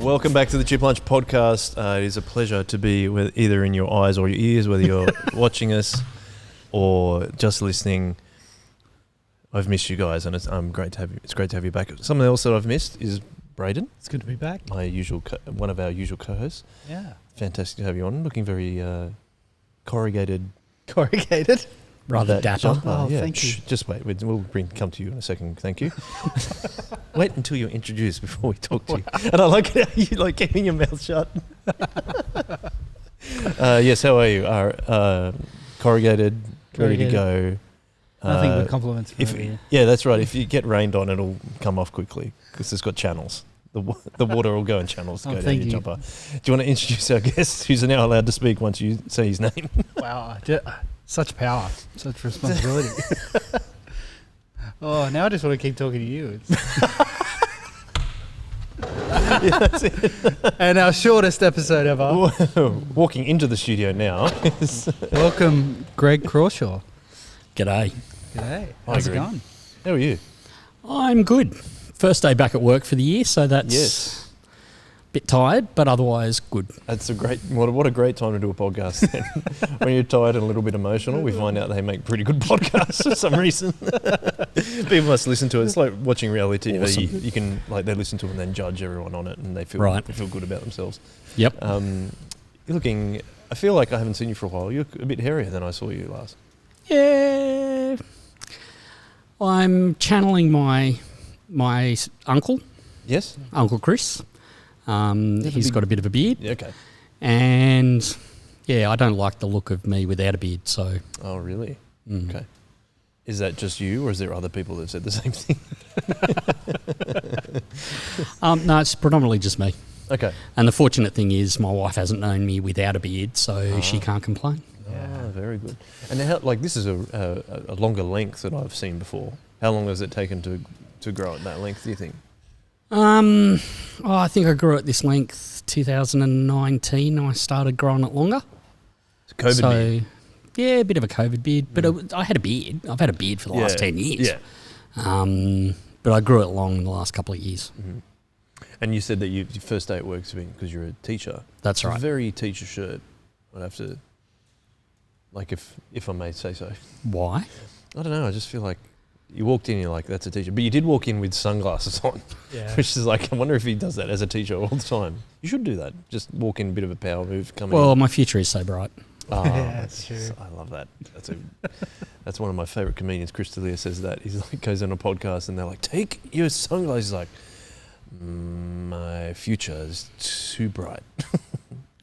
Welcome back to the Chip Lunch podcast. It is a pleasure to be either in your eyes or your ears, whether you're watching us or just listening. I've missed you guys, and it's great to have you. It's great to have you back. Something else that I've missed is Braden. It's good to be back. My one of our usual co-hosts. Yeah. Fantastic to have you on. Looking very corrugated. Corrugated? Rather dapper. Oh, thank you. Just wait. We'll come to you in a second. Thank you. Wait until you're introduced before we talk to you. And I like how you like keeping your mouth shut. Yes, how are you? Corrugated, ready to go. Nothing but compliments from you. Yeah, that's right. If you get rained on, it'll come off quickly because it's got channels. The water will go in channels. Go down your jumper. Do you want to introduce our guest, who's now allowed to speak once you say his name? Wow. Such power. Such responsibility. Oh, now I just want to keep talking to you. Yeah, that's it. And our shortest episode ever. Walking into the studio now is... Welcome, Greg Crawshaw. G'day. G'day. Hi, How's it Greg. going? How are you? I'm good. First day back at work for the year, so that's a bit tired, but otherwise good. That's a great... What a great time to do a podcast then. When you're tired and a little bit emotional, we find out they make pretty good podcasts for some reason. People must listen to it. It's like watching reality TV. Awesome. You can they listen to it and then judge everyone on it, and they feel good about themselves. Yep. You're looking... I feel like I haven't seen you for a while. You're a bit hairier than I saw you last. Yeah. I'm channeling my uncle, Yes? Uncle Chris. He's got a bit of a beard. Yeah, okay. And, yeah, I don't like the look of me without a beard, so... Oh, really? Okay. Is that just you, or is there other people that said the same thing? No, it's predominantly just me. Okay. And the fortunate thing is my wife hasn't known me without a beard, so she can't complain. Ah, very good. And this is a longer length than I've seen before. How long has it taken to grow at that length, do you think? I think I grew at this length 2019. I started growing it longer. It's COVID beard. Yeah, a bit of a COVID beard. But I had a beard. I've had a beard for the last 10 years. Yeah. But I grew it long in the last couple of years. Mm-hmm. And you said that your first day at work's been because you're a teacher. That's It's right. a very teacher shirt. I'd have to, if I may say so. Why? I don't know. I just feel like you walked in and you're like, that's a teacher. But you did walk in with sunglasses on, which is like, I wonder if he does that as a teacher all the time. You should do that. Just walk in, a bit of a power move, come in. Well, my future is so bright. Oh, that's true. I love that. That's one of my favourite comedians. Chris D'Elia says that. He's like, goes on a podcast and they're like, take your sunglasses. He's like, my future is too bright.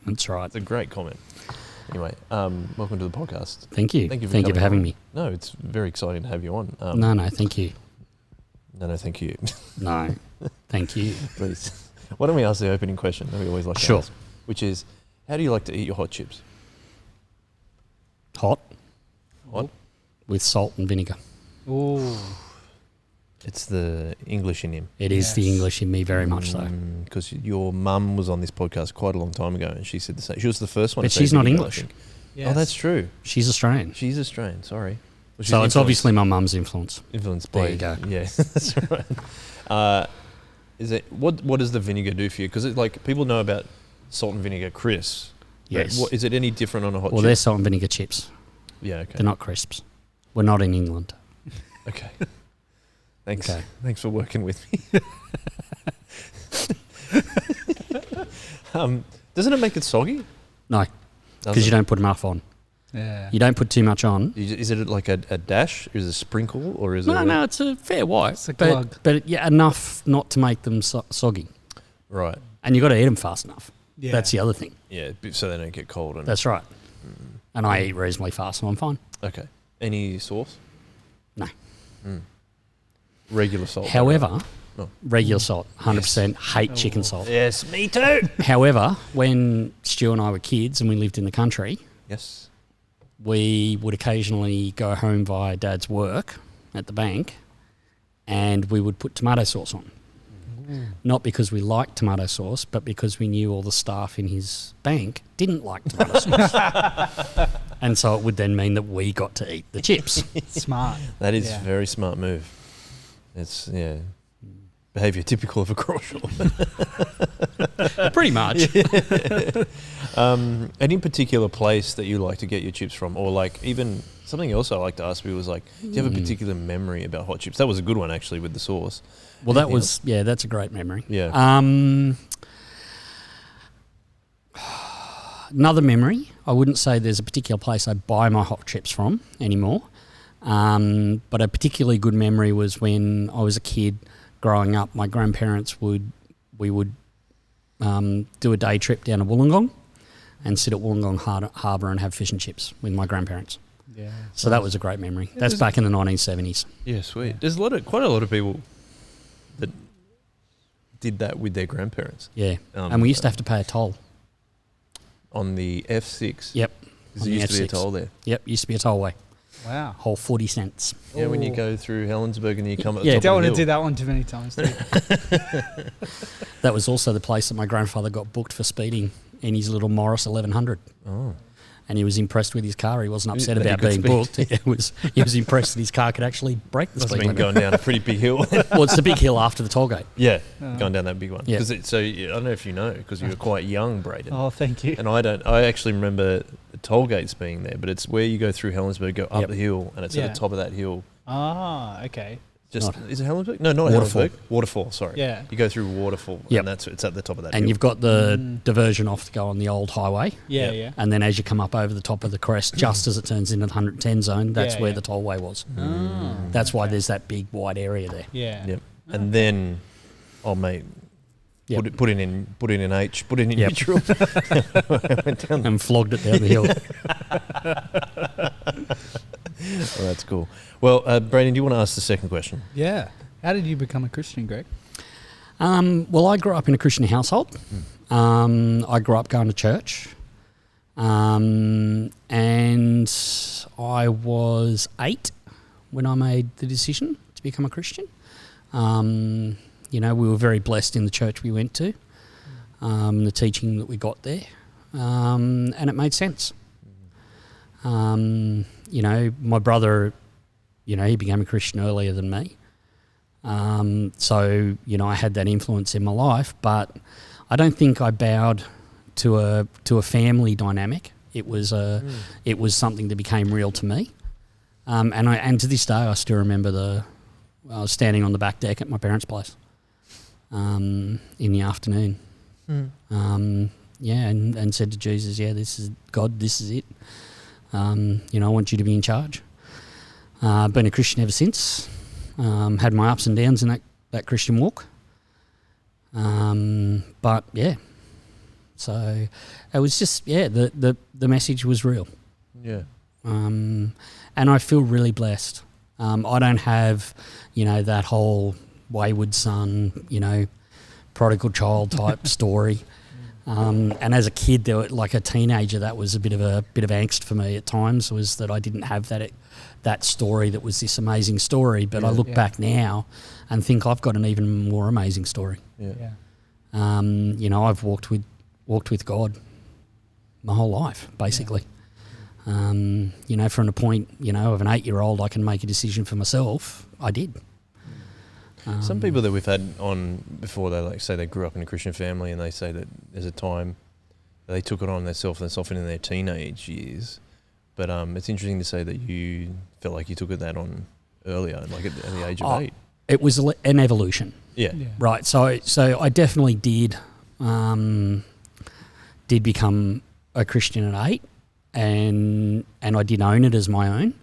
That's right. It's a great comment. Anyway, welcome to the podcast. Thank you. Thank you for having on. me. No, it's very exciting to have you on. No, thank you. No, thank you. No, thank you. Please. Why don't we ask the opening question that we always like to ask, which is, how do you like to eat your hot chips? Hot Hot? with salt and vinegar. Ooh. It's the English in him. It is the English in me, very much so. Because your mum was on this podcast quite a long time ago, and she said the same. She was the first one. But to say she's not vinegar, I English. think. Yes. Oh, that's true. She's Australian. She's Australian. Sorry. Well, she's So it's obviously my mum's influence. influenced by. There you go. Yeah, that's right. Is it what does the vinegar do for you? Because like people know about salt and vinegar crisps. Yes. What, is it any different on a hot Well, chip? they're salt and vinegar chips. Yeah. Okay. They're not crisps. We're not in England. Okay. Thanks. Okay. Thanks for working with me. Doesn't it make it soggy? No, because you don't put enough on. Yeah. You don't put too much on. Is it like a dash? Is it a sprinkle or is it? No, it's a fair wipe. It's a glug. But yeah, enough not to make them soggy. Right. And you've got to eat them fast enough. Yeah. That's the other thing. Yeah, so they don't get cold. And That's right. And I eat reasonably fast, so I'm fine. okay. Any sauce? No. Regular salt. However, No. regular salt, 100%. Hate chicken salt. Yes, me too. However, when Stu and I were kids and we lived in the country, Yes. we would occasionally go home via Dad's work at the bank and we would put tomato sauce on. Not because we liked tomato sauce, but because we knew all the staff in his bank didn't like tomato sauce. And so it would then mean that we got to eat the chips. Smart. That is Yeah. a very smart move. It's behaviour typical of a Crawshaw. Pretty much. Any particular place that you like to get your chips from, or like even something else I like to ask people was like, do you have a particular memory about hot chips? That was a good one actually with the sauce. Well, that Anything was else? yeah, that's a great memory. Yeah. Another memory. I wouldn't say there's a particular place I buy my hot chips from anymore, but a particularly good memory was when I was a kid growing up. My grandparents would do a day trip down to Wollongong and sit at Wollongong Harbour and have fish and chips with my grandparents. Yeah. So that was a great memory. That's back in the 1970s. Yeah, sweet. There's quite a lot of people that did that with their grandparents Yeah. And we used to have to pay a toll. on the F6. Yep. Because on there the used to be a F6. toll there. Yep, used to be a tollway. Wow. Whole 40 cents. Yeah, when you Oh. go through Helensburgh and you come at the Yeah, top Don't of want the to do hill. that one too many times. do you? That was also the place that my grandfather got booked for speeding in his little Morris 1100. Oh. And he was impressed with his car. He wasn't upset That he about could being speed. booked. He was impressed that his car could actually break the Must have speed been limit. going down a pretty big hill. Well, it's the big hill after the toll gate. Yeah, Oh. going down that big one. Yeah. So I don't know if you know, because you were quite young, Braden. Oh, thank you. And I actually remember the toll gates being there, but it's where you go through Helensburgh, go up Yep. the hill, and it's Yeah. at the top of that hill. Ah, okay. Just Not- is it Helensburgh? No, not Waterfall. Helensburgh. Waterfall. Sorry. Yeah. You go through Waterfall, Yep. and it's at the top of that And hill. you've got the Mm. diversion off to go on the old highway. Yeah, Yep. yeah. And then as you come up over the top of the crest, just as it turns into the 110 zone, that's Yeah, where yeah. the tollway was. Oh, That's why okay. there's that big wide area there. Yeah. Yep. And then, oh mate, Yep. put it in H, put it in Yep. neutral. Went down. And flogged it down the hill. Well, that's cool. Well, Braden, do you want to ask the second question? Yeah. How did you become a Christian, Greg? Well, I grew up in a Christian household. I grew up going to church. And I was 8 when I made the decision to become a Christian. We were very blessed in the church we went to, the teaching that we got there, and it made sense. My brother, he became a Christian earlier than me. So I had that influence in my life, but I don't think I bowed to a family dynamic. It was something that became real to me, and to this day I still remember I was standing on the back deck at my parents' place in the afternoon. And said to Jesus, this is God, this is it. I want you to be in charge. Been a Christian ever since. Had my ups and downs in that Christian walk. But yeah, so it was just, the message was real. Yeah. And I feel really blessed. I don't have, that whole wayward son, prodigal child type story. And as a kid, like a teenager, that was a bit of angst for me at times, was that I didn't have that story that was this amazing story. But I look back now and think I've got an even more amazing story. Yeah. I've walked with God my whole life, basically. From the point, of an 8-year-old, I can make a decision for myself. I did. Some people that we've had on before, they say they grew up in a Christian family, and they say that there's a time that they took it on themselves, and it's often in their teenage years. But it's interesting to say that you felt like you took that on earlier, like at the age of 8. It was an evolution. Yeah. Right. So I definitely did become a Christian at 8, and I did own it as my own.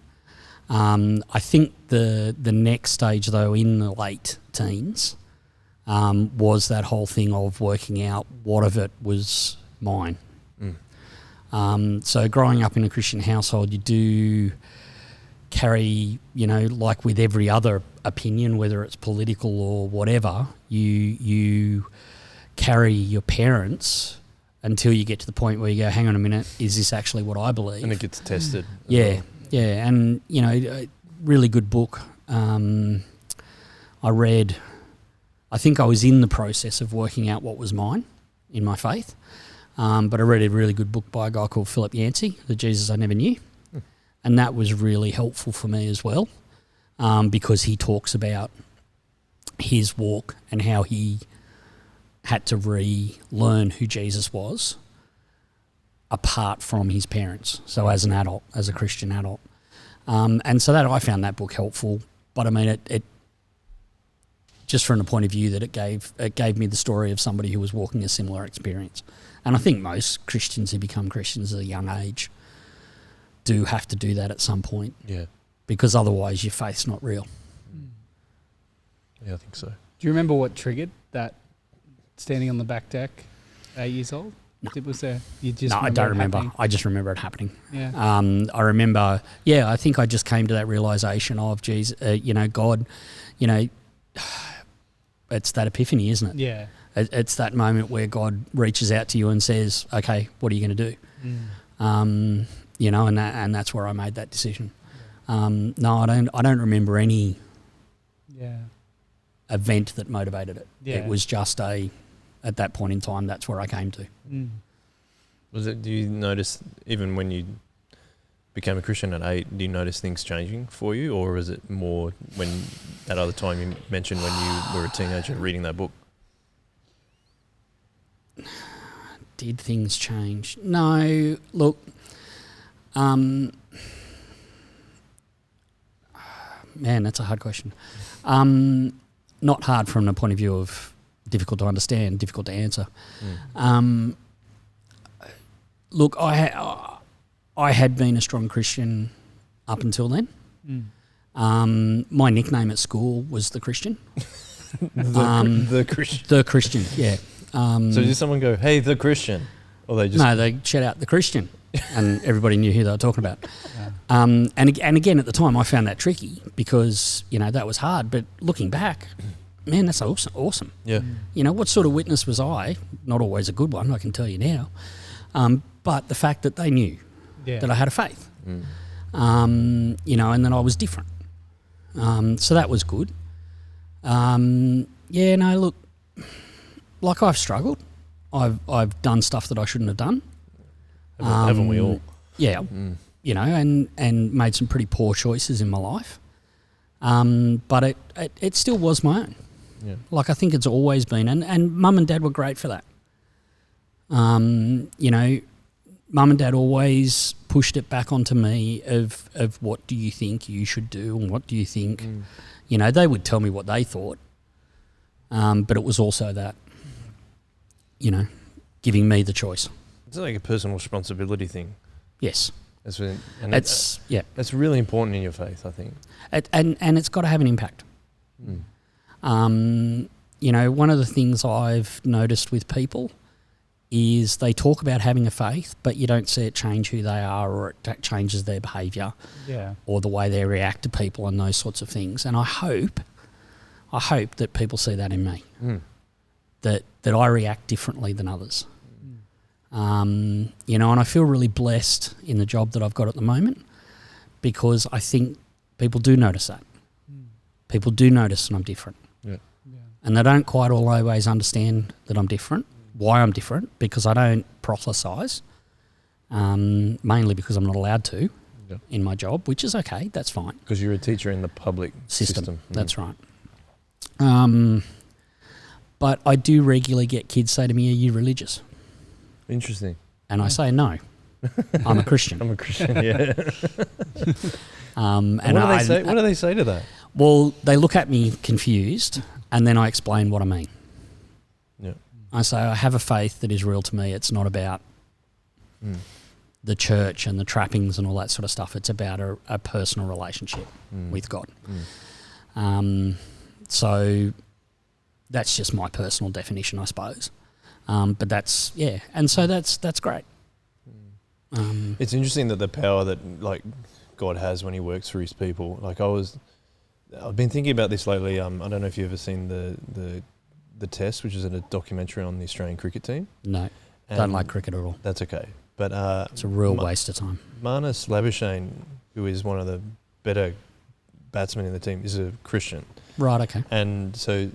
I think the next stage, though, in the late teens, was that whole thing of working out what of it was mine. So growing up in a Christian household, you do carry, like with every other opinion, whether it's political or whatever, you carry your parents until you get to the point where you go, hang on a minute, is this actually what I believe? And it gets tested. as Yeah, well. yeah, and a really good book. I read. I think I was in the process of working out what was mine in my faith, but I read a really good book by a guy called Philip Yancey, The Jesus I Never Knew, and that was really helpful for me as well, because he talks about his walk and how he had to relearn who Jesus was apart from his parents. So as an adult, as a Christian adult. And so that I found that book helpful. But I mean, it just from the point of view that it gave me the story of somebody who was walking a similar experience. And I think most Christians who become Christians at a young age do have to do that at some point. Yeah. Because otherwise your faith's not real. Yeah, I think so. Do you remember what triggered that standing on the back deck, 8 years old? No. Was there? You just No, I don't it remember. happening? I just remember it happening. Yeah. I remember, I think I just came to that realisation of, geez, God, it's that epiphany, isn't it? Yeah. It's that moment where God reaches out to you and says, okay, what are you going to do? And that's where I made that decision. No, I don't remember any event that motivated it. Yeah. It was just at that point in time, that's where I came to. Do you notice, even when you became a Christian at 8, do you notice things changing for you, or is it more when that other time you mentioned when you were a teenager reading that book? Did things change? No, look, man, that's a hard question. Not hard from the point of view of difficult to understand, difficult to answer. Look, I had been a strong Christian up until then. My nickname at school was the Christian. The Christian. The Christian, yeah. So did someone go, "Hey, the Christian," or they just? No, they shout out the Christian, and everybody knew who they were talking about. And again, at the time, I found that tricky because that was hard. But looking back, man, that's awesome. Yeah. What sort of witness was I? Not always a good one, I can tell you now. But the fact that they knew that I had a faith, and that I was different. So that was good. Look, like I've struggled. I've done stuff that I shouldn't have done. Haven't we all? Yeah. And made some pretty poor choices in my life. But it still was my own. Yeah. Like I think it's always been. And mum and dad were great for that. Mum and dad always pushed it back onto me of what do you think you should do and what do you think. They would tell me what they thought. But it was also that, giving me the choice. It's like a personal responsibility thing. Yes. That's really important in your faith, I think. And it's got to have an impact. One of the things I've noticed with people is they talk about having a faith, but you don't see it change who they are, or it changes their behaviour, or the way they react to people and those sorts of things. And I hope that people see that in me, that I react differently than others. And I feel really blessed in the job that I've got at the moment because I think people do notice that. People do notice that I'm different. And they don't quite always understand that I'm different, why I'm different, because I don't proselytise, mainly because I'm not allowed to in my job, which is okay, that's fine. Because you're a teacher in the public system. That's right. But I do regularly get kids say to me, "Are you religious?" Interesting. And I say, "No, I'm a Christian." I'm a Christian, yeah. And what do they say? What do they say to that? Well, they look at me confused, and then I explain what I mean. Yeah. I say, I have a faith that is real to me. It's not about the church and the trappings and all that sort of stuff. It's about a personal relationship with God. So that's just my personal definition, I suppose. But that's, and so that's great. It's interesting that the power that God has when he works through his people. I've been thinking about this lately. I don't know if you've ever seen the Test, which is a documentary on the Australian cricket team. No, don't like cricket at all. That's okay. But it's a real waste of time. Marnus Labuschagne, who is one of the better batsmen in the team, is a Christian. Right, okay. And so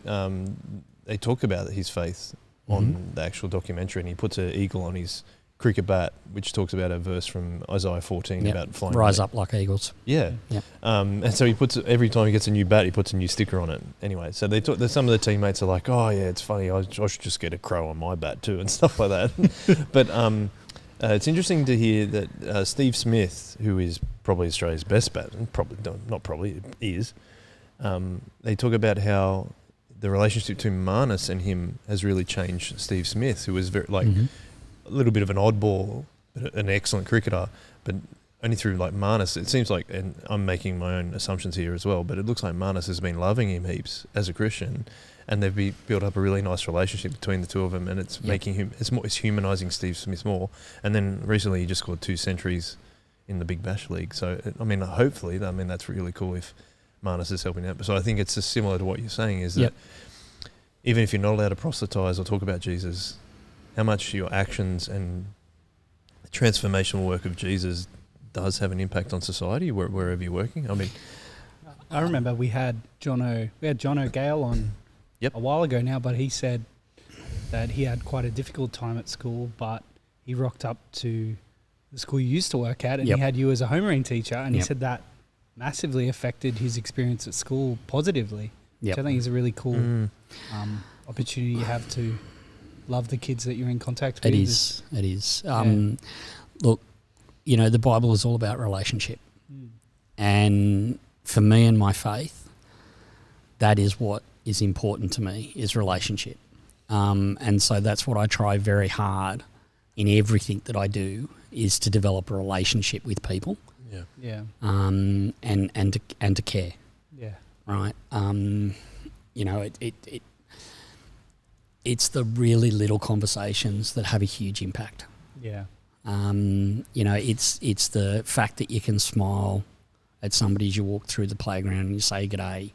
they talk about his faith on the actual documentary, and he puts an eagle on his cricket bat, which talks about a verse from Isaiah 14 Yep. about flying. Rise up like eagles. Yeah. Yep. And so he puts every time he gets a new bat, he puts a new sticker on it. Anyway, so some of the teammates are like, "Oh yeah, it's funny. I should just get a crow on my bat too," and stuff like that. But it's interesting to hear that Steve Smith, who is probably Australia's best batsman, is. They talk about how the relationship between Marnus and him has really changed Steve Smith, who was very a little bit of an oddball, but an excellent cricketer, but only through like Marnus. It seems like, and I'm making my own assumptions here as well, but it looks like Marnus has been loving him heaps as a Christian, and they've built up a really nice relationship between the two of them, and it's making him, it's humanising Steve Smith more. And then recently he just scored 2 centuries in the Big Bash League. So, I mean, hopefully, that's really cool if Marnus is helping out. So I think it's just similar to what you're saying, is that even if you're not allowed to proselytise or talk about Jesus, how much your actions and the transformational work of Jesus does have an impact on society wherever you're working. I mean, I remember we had Jono Gale on a while ago now, but he said that he had quite a difficult time at school, but he rocked up to the school you used to work at, and he had you as a homeroom teacher, and he said that massively affected his experience at school positively. Which I think is a really cool opportunity you have to love the kids that you're in contact with. It is. Look, the Bible is all about relationship. And for me and my faith, that is what is important to me, is relationship. And so that's what I try very hard in everything that I do, is to develop a relationship with people. And to care. Right. It's the really little conversations that have a huge impact. It's the fact that you can smile at somebody as you walk through the playground and you say g'day.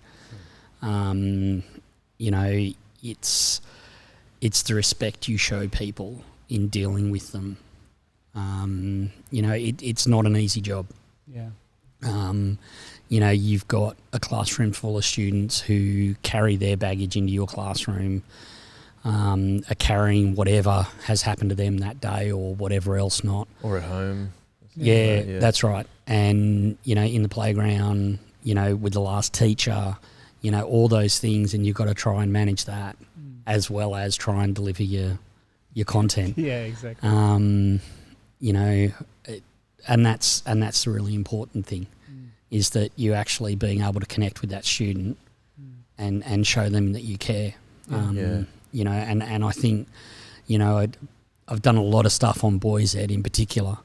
It's the respect you show people in dealing with them. It's not an easy job. You've got a classroom full of students who carry their baggage into your classroom, are carrying whatever has happened to them that day or whatever else not. Or at home. Yeah, that's right. And, in the playground, with the last teacher, all those things, and you've got to try and manage that as well as try and deliver your content. Yeah, exactly. And that's the really important thing, is that you actually being able to connect with that student and show them that you care. And I think, I've done a lot of stuff on Boys Ed in particular.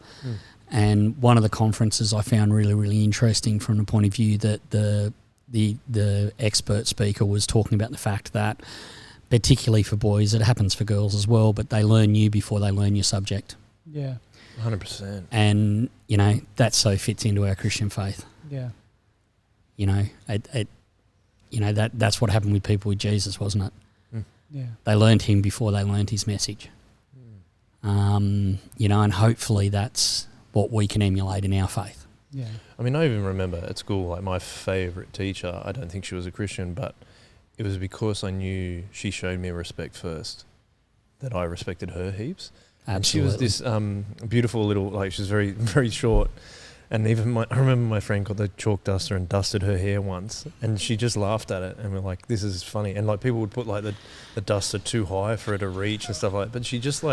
And one of the conferences I found really, really interesting from the point of view that the expert speaker was talking about the fact that, particularly for boys, it happens for girls as well, but they learn you before they learn your subject. 100%. And, that so fits into our Christian faith. That's what happened with people with Jesus, wasn't it? They learned him before they learned his message. And hopefully that's what we can emulate in our faith. I mean, I even remember at school, like my favourite teacher, I don't think she was a Christian, but it was because I knew she showed me respect first that I respected her heaps. Absolutely. And she was this beautiful little, she was very, very short. And even I remember my friend got the chalk duster and dusted her hair once, and she just laughed at it, and we're like, this is funny. And people would put the duster too high for her to reach and stuff like that. But she just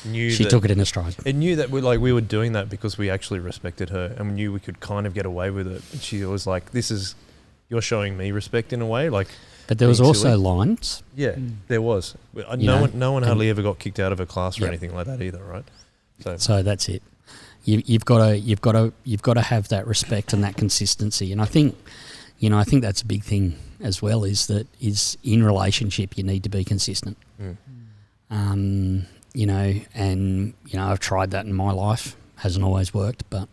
knew she took it in a stride. It knew that we were doing that because we actually respected her, and we knew we could kind of get away with it. And she was like, you're showing me respect in a way. But there was also lines. Yeah, there was. No one hardly ever got kicked out of a class or anything like that either, right? So that's it. You've got to have that respect and that consistency, and I think that's a big thing as well. Is in relationship you need to be consistent. And I've tried that in my life. Hasn't always worked, but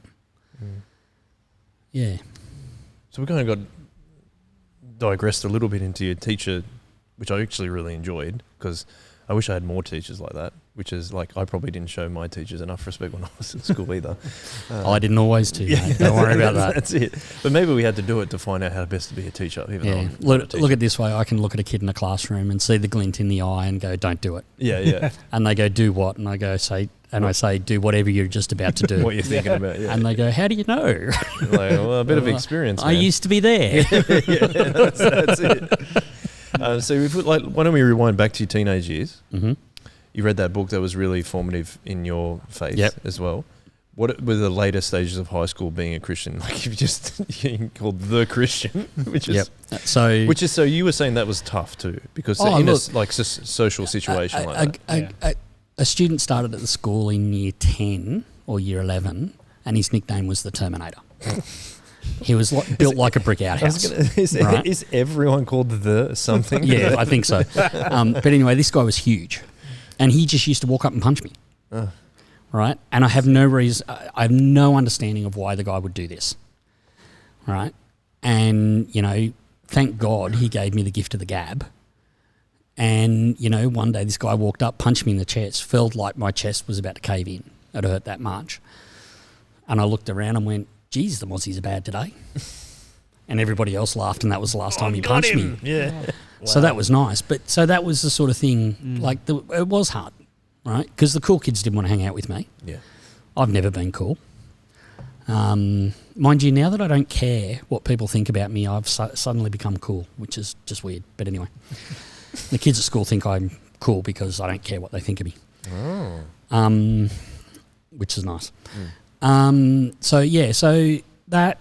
yeah. So we kind of got digressed a little bit into your teacher, which I actually really enjoyed, because I wish I had more teachers like that, which is like I probably didn't show my teachers enough respect when I was at school either. I didn't always do. Mate. Don't worry about that. That's it. But maybe we had to do it to find out how best to be a teacher. Even though I'm not a teacher. Look at it this way. I can look at a kid in a classroom and see the glint in the eye and go, don't do it. Yeah. And they go, do what? And I go, I say, do whatever you're just about to do. What you're thinking about, yeah. And they go, how do you know? Like, well, a bit of experience, I man. used to be there. That's it. So why don't we rewind back to your teenage years? Mm-hmm. You read that book that was really formative in your faith as well. What were the later stages of high school being a Christian? Like you've just called the Christian, which is so you were saying that was tough too, because a social situation like that. A student started at the school in year 10 or year 11, and his nickname was the Terminator. He was built like a brick outhouse. Is everyone called the something? Yeah, I think so. But anyway, this guy was huge, and he just used to walk up and punch me. Right? And I have no understanding of why the guy would do this. Right? And, thank God he gave me the gift of the gab. And, one day this guy walked up, punched me in the chest, felt like my chest was about to cave in. It hurt that much. And I looked around and went, geez, the Mozzies are bad today. And everybody else laughed, and that was the last time he punched me. Yeah. Wow. So that was nice. But so that was the sort of thing, it was hard. Right, because the cool kids didn't want to hang out with me. Yeah, I've never been cool. Mind you, now that I don't care what people think about me, I've suddenly become cool, which is just weird. But anyway, the kids at school think I'm cool because I don't care what they think of me. Oh. Which is nice. So that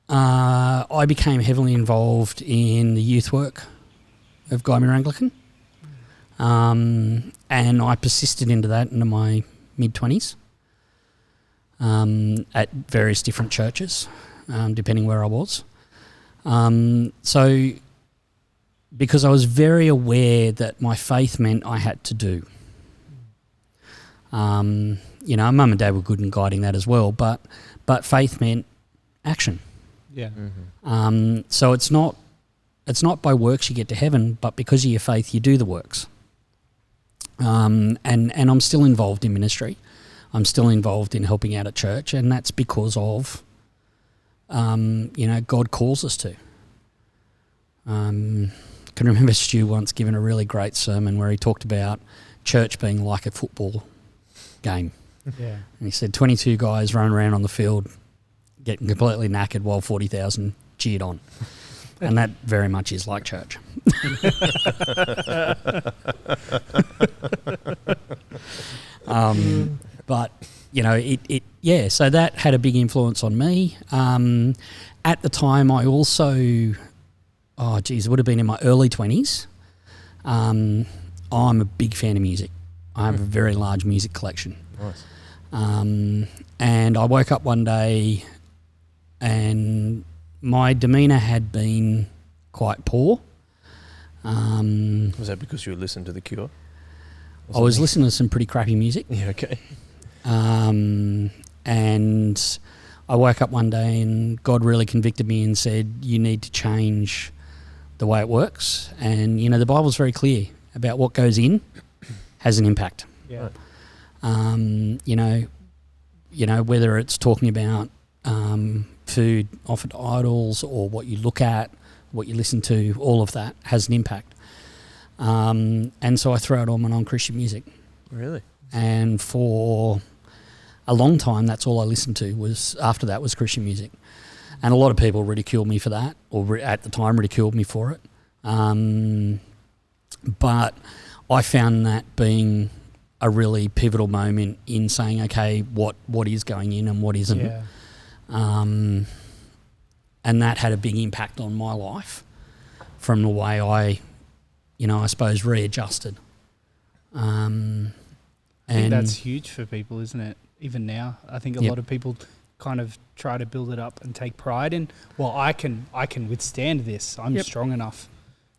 I became heavily involved in the youth work of Guymer Anglican. And I persisted into that into my mid-20s at various different churches, depending where I was. So because I was very aware that my faith meant I had to do. Mum and Dad were good in guiding that as well, but faith meant action. Yeah. Mm-hmm. So it's not by works you get to heaven, but because of your faith you do the works. And I'm still involved in ministry. I'm still involved in helping out at church, and that's because of, God calls us to. Can remember Stu once giving a really great sermon where he talked about church being like a football game. Yeah. And he said 22 guys running around on the field getting completely knackered while 40,000 cheered on. And that very much is like church. But, so that had a big influence on me. At the time, I also, it would have been in my early 20s. I'm a big fan of music. I have a very large music collection. Nice. And I woke up one day and my demeanour had been quite poor. Was that because you were listening to The Cure? I was listening to some pretty crappy music. Yeah, okay. And I woke up one day and God really convicted me and said, you need to change the way it works. And, the Bible's very clear about what goes in has an impact. Yeah. Whether it's talking about food offered to idols or what you look at, what you listen to, all of that has an impact. And so I threw it on Christian music. Really? And for a long time, that's all I listened to was Christian music. And a lot of people ridiculed me for that, or at the time ridiculed me for it. But I found that being a really pivotal moment in saying, okay, what is going in and what isn't. Yeah. And that had a big impact on my life from the way I suppose readjusted. I think that's huge for people, isn't it? Even now, I think a lot of people kind of try to build it up and take pride in, well, I can withstand this. I'm strong enough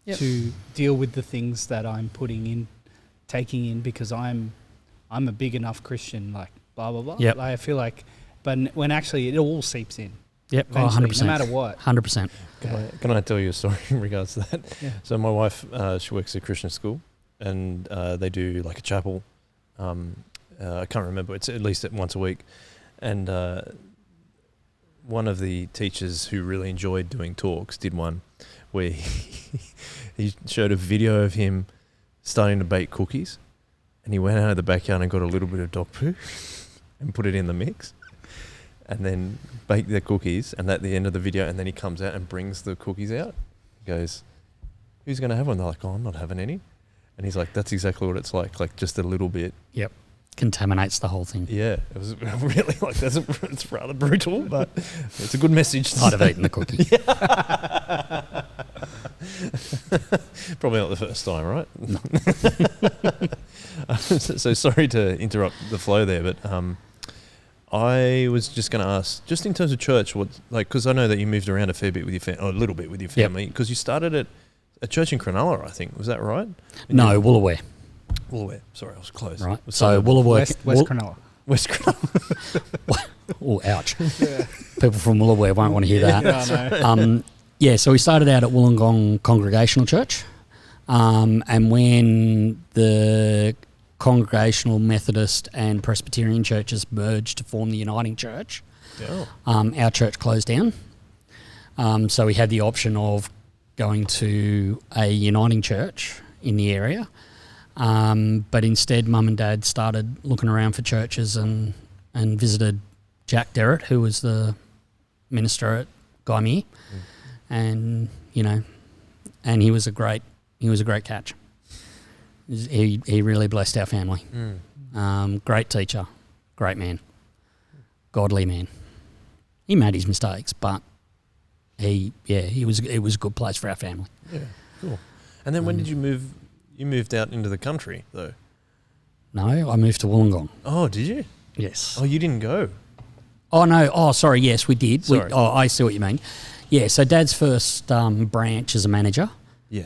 to deal with the things that I'm taking in because I'm a big enough Christian, like blah, blah, blah. Yep. Like, I feel like, but when actually it all seeps in. Yep, 100%. No matter what. 100%. Can I tell you a story in regards to that? Yeah. So my wife, she works at a Christian school, and they do like a chapel. I can't remember. It's at least once a week, and one of the teachers who really enjoyed doing talks did one where he showed a video of him starting to bake cookies, and he went out of the backyard and got a little bit of dog poo and put it in the mix, and then baked the cookies. And at the end of the video, and then he comes out and brings the cookies out. He goes, "Who's going to have one?" They're like, "Oh, I'm not having any." And he's like, "That's exactly what it's like just a little bit." Yep. Contaminates the whole thing. Yeah, it was really like it's rather brutal, but it's a good message. I'd have eaten the cookie. Probably not the first time, right? No. So sorry to interrupt the flow there, but I was just going to ask, just in terms of church, what because I know that you moved around a fair bit with your family, or a little bit with your family, because you started at a church in Cronulla, I think. Was that right? No, Woolooware. Woolooware. Sorry, I was close. Right. So Woolooware. West Cronulla. West Cronulla. Oh, ouch. People from Woolooware won't want to hear that. Yeah, I know. So we started out at Wollongong Congregational Church. And when the Congregational, Methodist and Presbyterian churches merged to form the Uniting Church, our church closed down. So we had the option of going to a Uniting Church in the area. But instead, Mum and Dad started looking around for churches and visited Jack Derrett, who was the minister at Gymea, and and he was a great catch. He really blessed our family. Great teacher, great man, godly man. He made his mistakes, but it was a good place for our family. Yeah, cool. And then when did you move? You moved out into the country, though. No, I moved to Wollongong. Oh, did you? Yes. Oh, you didn't go? Oh, no. Oh, sorry. Yes, we did. Sorry. I see what you mean. Yeah, so Dad's first branch as a manager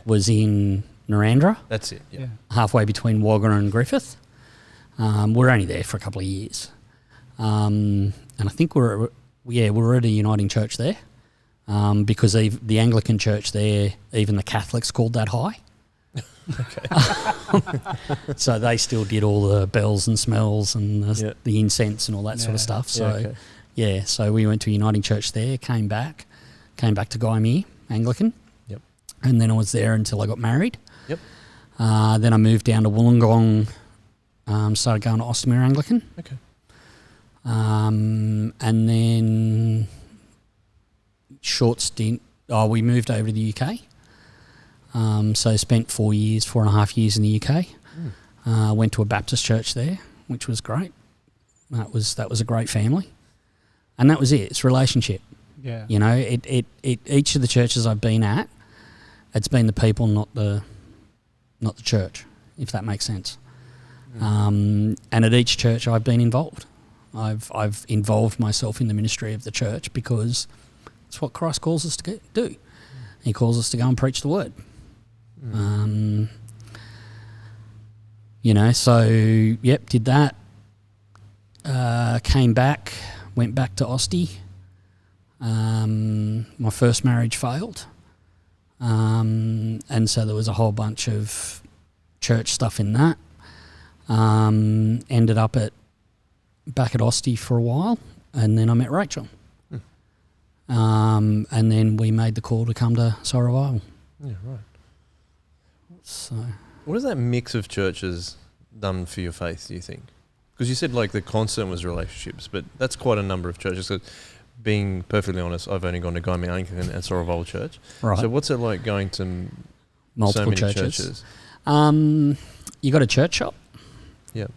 was in Narandra. That's it, yeah. Halfway between Wagga and Griffith. We're only there for a couple of years. And I think we're at a Uniting Church there because the Anglican church there, even the Catholics called that high. Okay. So they still did all the bells and smells and the incense and all that sort of stuff. So so we went to Uniting Church there, came back to Gymea Anglican. Yep. And then I was there until I got married. Yep. Then I moved down to Wollongong, started going to Ostermere Anglican. Okay. And then short stint, we moved over to the UK. So spent 4.5 years in the UK. Went to a Baptist church there, which was great. That was a great family, and that was it. It's relationship. Yeah. Each of the churches I've been at, it's been the people, not the church, if that makes sense. And at each church I've been involved. I've involved myself in the ministry of the church because it's what Christ calls us to do. He calls us to go and preach the word. Did that. Came back, went back to Ostie. My first marriage failed. And so there was a whole bunch of church stuff in that. Ended up back at Ostie for a while, and then I met Rachel. And then we made the call to come to Soul Revival. Yeah, right. So, what has that mix of churches done for your faith, do you think? Because you said like the constant was relationships, but that's quite a number of churches. So being perfectly honest, I've only gone to Gymea Anglican and Soul Revival Church. Right. So what's it like going to multiple so many churches? You got a church shop. Yeah.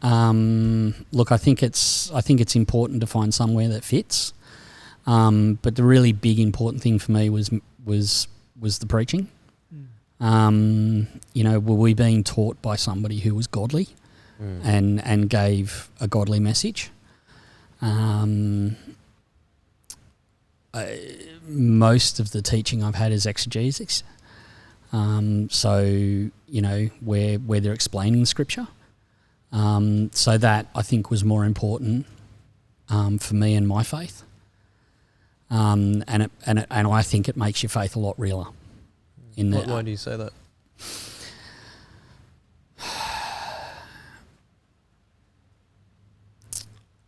Look, I think it's important to find somewhere that fits. But the really big important thing for me was the preaching. Were we being taught by somebody who was godly and gave a godly message? Most of the teaching I've had is exegesis. Where they're explaining scripture. So that I think was more important for me and my faith. And I think it makes your faith a lot realer. Why do you say that?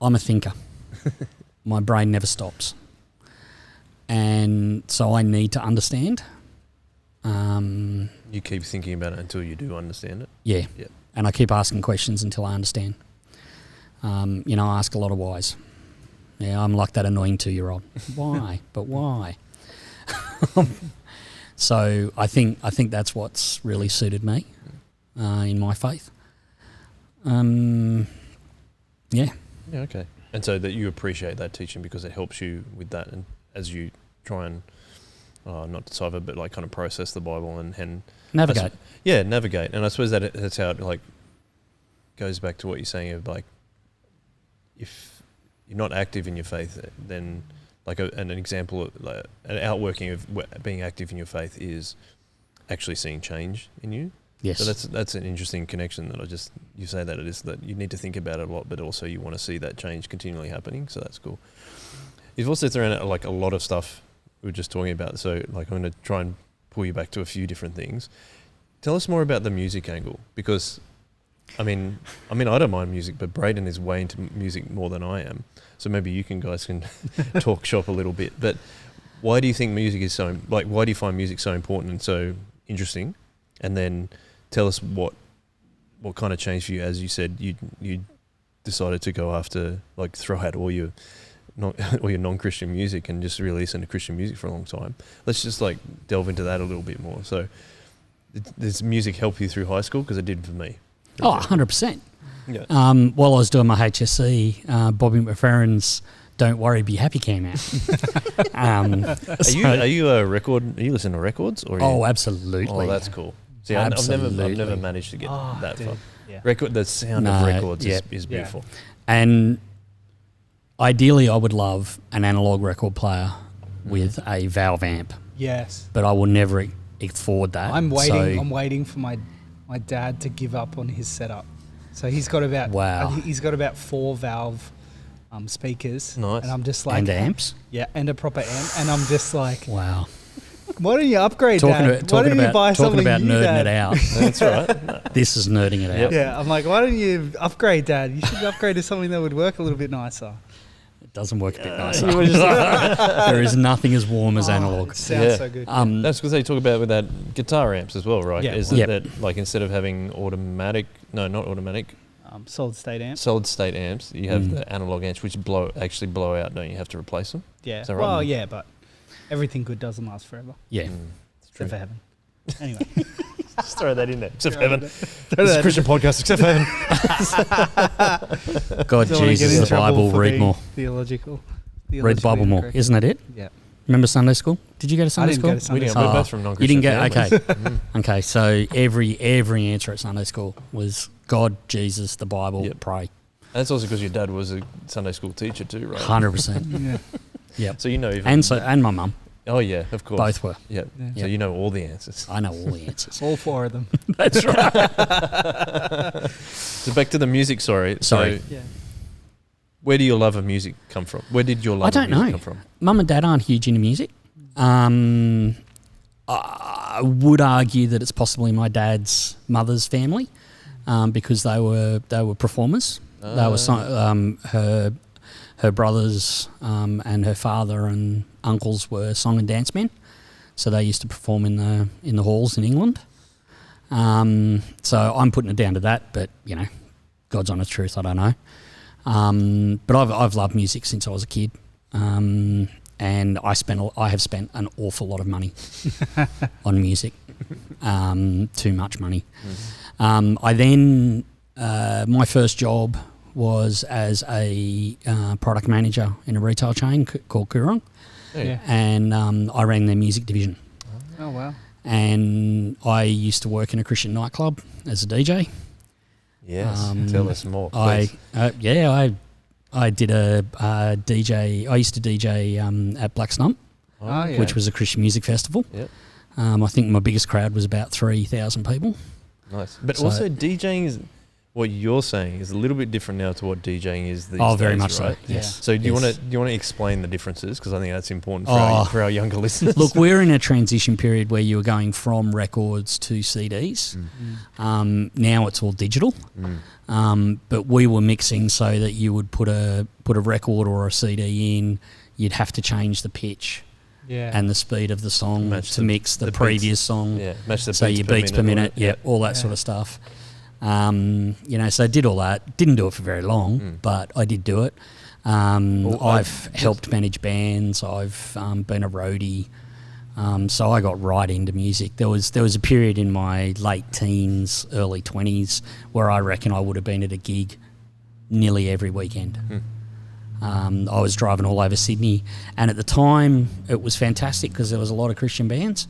I'm a thinker. My brain never stops. And so I need to understand. You keep thinking about it until you do understand it. Yeah. Yep. And I keep asking questions until I understand. I ask a lot of whys. Yeah, I'm like that annoying 2-year-old. Why? But why? So I think that's what's really suited me in my faith. Yeah. Yeah, okay. And so that you appreciate that teaching because it helps you with that, and as you try and not decipher, but like kind of process the Bible and Navigate. Navigate. And I suppose that's how it like goes back to what you're saying of like, if you're not active in your faith, then like an example, like an outworking of being active in your faith is actually seeing change in you. Yes. So that's an interesting connection that you say that it is that you need to think about it a lot, but also you want to see that change continually happening. So that's cool. You've also thrown out like a lot of stuff we were just talking about. So like I'm going to try and pull you back to a few different things. Tell us more about the music angle, because I mean I don't mind music, but Braden is way into music more than I am. So maybe you guys can talk shop a little bit. But why do you think music is so, like, why do you find music so important and so interesting? And then tell us what kind of changed for you, as you said you decided to go after, like, throw out all your non-Christian music and just really listen to Christian music for a long time. Let's just like delve into that a little bit more. So does music help you through high school? Because it did for me. Oh, 100%. Yeah. While I was doing my HSC, Bobby McFerrin's "Don't Worry, Be Happy" came out. Are you listening to records? Or absolutely. Oh, that's cool. See, I've never managed to get that far. Yeah. The sound of records is beautiful. And ideally, I would love an analog record player with a valve amp, Yes. but I will never afford that. I'm waiting. So- I'm waiting for my dad to give up on his setup. So he's got about he's got about 4 valve speakers. Nice. And I'm just like, and amps. Yeah, and a proper amp. And I'm just like, Wow. why don't you upgrade, Dad? Why don't you buy talking something about new, nerding Dad? it out. That's right. This is nerding it out. Yep. Yeah, I'm like, why don't you upgrade, Dad? You should upgrade to something that would work a little bit nicer. It doesn't work a bit nicer. There is nothing as warm as analog. It sounds so good. That's because they talk about with that guitar amps as well, right? Yeah. Is that like instead of having not automatic, solid state amp. solid state amps, you have the analog amps which blow out, don't you? Have to replace them. Yeah. Is that right? Well, yeah, but everything good doesn't last forever. Yeah. Except for heaven. Anyway. Just throw that in there. Except for heaven. Throw This is that a Christian podcast, except for heaven. God, Don't wanna get Jesus, in the trouble Bible, for read being more. Theological. Read the Bible more. incorrect. Isn't that it? Yeah. Remember Sunday school? Did you go to Sunday didn't school? go to Sunday We didn't. school. We're both from You non-Christian didn't go. families. Okay. Okay. So every answer at Sunday school was God, Jesus, the Bible, Yep. pray. And that's also because your dad was a Sunday school teacher too, right? 100%. Yeah. Yep. So you know even. And my mum, Oh yeah, of course. both were. Yeah. Yeah. So you know all the answers. I know all the answers. All 4 of them. That's right. So back to the music. Sorry. Sorry. So Yeah. where do your love of music come from? Where did your love I don't of music know. come from? Mum and Dad aren't huge into music. I would argue that it's possibly my dad's mother's family, because they were performers. They were her brothers and her father and uncles were song and dance men, so they used to perform in the halls in England. So I'm putting it down to that, but God's honest truth, I don't know. But I've loved music since I was a kid. And I have spent an awful lot of money on music, too much money. I then my first job was as a product manager in a retail chain called Coorong, Yeah. and I ran their music division. Oh, wow. And I used to work in a Christian nightclub as a DJ. Yes. Tell us more. I please. I did a DJ. I used to DJ at Black Stump, Oh, yeah. which was a Christian music festival. Yep. I think my biggest crowd was about 3,000 people. Nice. But So- also DJing is what you're saying is a little bit different now to what DJing is these Oh, very days, much right? so. Yes. So do you want to explain the differences, because I think that's important for our younger listeners. Look, we're in a transition period where you were going from records to CDs. Now it's all digital. But we were mixing so that you would put a record or a CD in, you'd have to change the pitch and the speed of the song to mix the previous song. Yeah, match the so beats your per beats per minute, all that sort of stuff. So I did all that. Didn't do it for very long, but I did do it. I've helped manage bands. I've been a roadie. So I got right into music. There was a period in my late teens, early 20s where I reckon I would have been at a gig nearly every weekend. I was driving all over Sydney, and at the time it was fantastic because there was a lot of Christian bands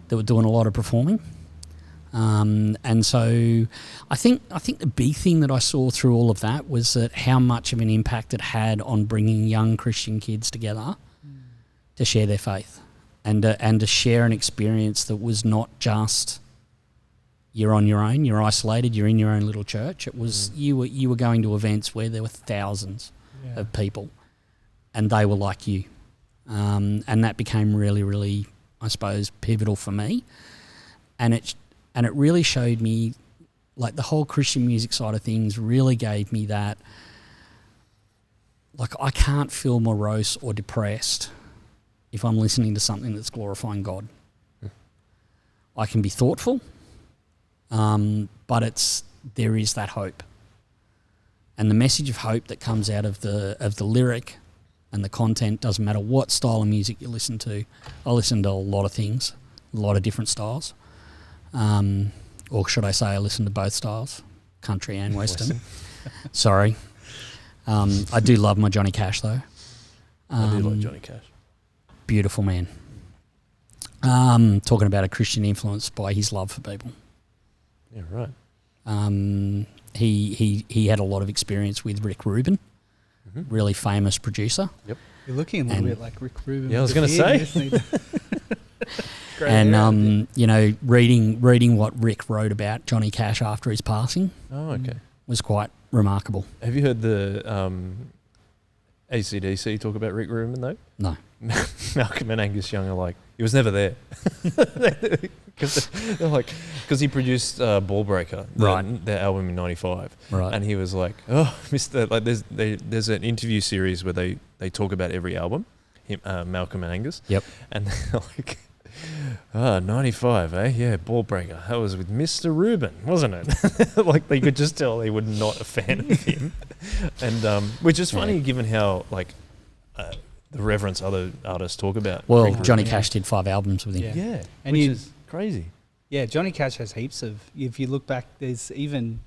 that were doing a lot of performing. And so I think the big thing that I saw through all of that was that how much of an impact it had on bringing young Christian kids together to share their faith and to share an experience that was not just you're on your own, you're isolated, you're in your own little church. It was you were going to events where there were thousands of people and they were like you. And that became really, really, I suppose, pivotal for me. And it really showed me, like, the whole Christian music side of things really gave me that, like, I can't feel morose or depressed if I'm listening to something that's glorifying God. I can be thoughtful, but there is that hope. And the message of hope that comes out of the lyric and the content, doesn't matter what style of music you listen to. I listen to a lot of things, a lot of different styles. Or should I say I listen to both styles, country and Western. Sorry. I do love my Johnny Cash, though. I do like Johnny Cash. Beautiful man. Talking about a Christian influence by his love for people. Yeah, right. He had a lot of experience with Rick Rubin, really famous producer. Yep. You're looking a little bit like Rick Rubin. Yeah, I was going to say. And reading what Rick wrote about Johnny Cash after his passing was quite remarkable. Have you heard the AC/DC talk about Rick Rubin, though? No. Malcolm and Angus Young are like, he was never there. Because he produced Ball Breaker, their album in '95. Right. And he was like, oh, Mr. Like, there's an interview series where they talk about every album, Malcolm and Angus. Yep. And they're like, 95, eh? Yeah, Ball Breaker. That was with Mr. Rubin, wasn't it? Like, they could just tell they were not a fan of him. And which is funny given how, like, the reverence other artists talk about. Well, Johnny Cash did 5 albums with him. Yeah. And which is crazy. Yeah, Johnny Cash has heaps of, if you look back, there's even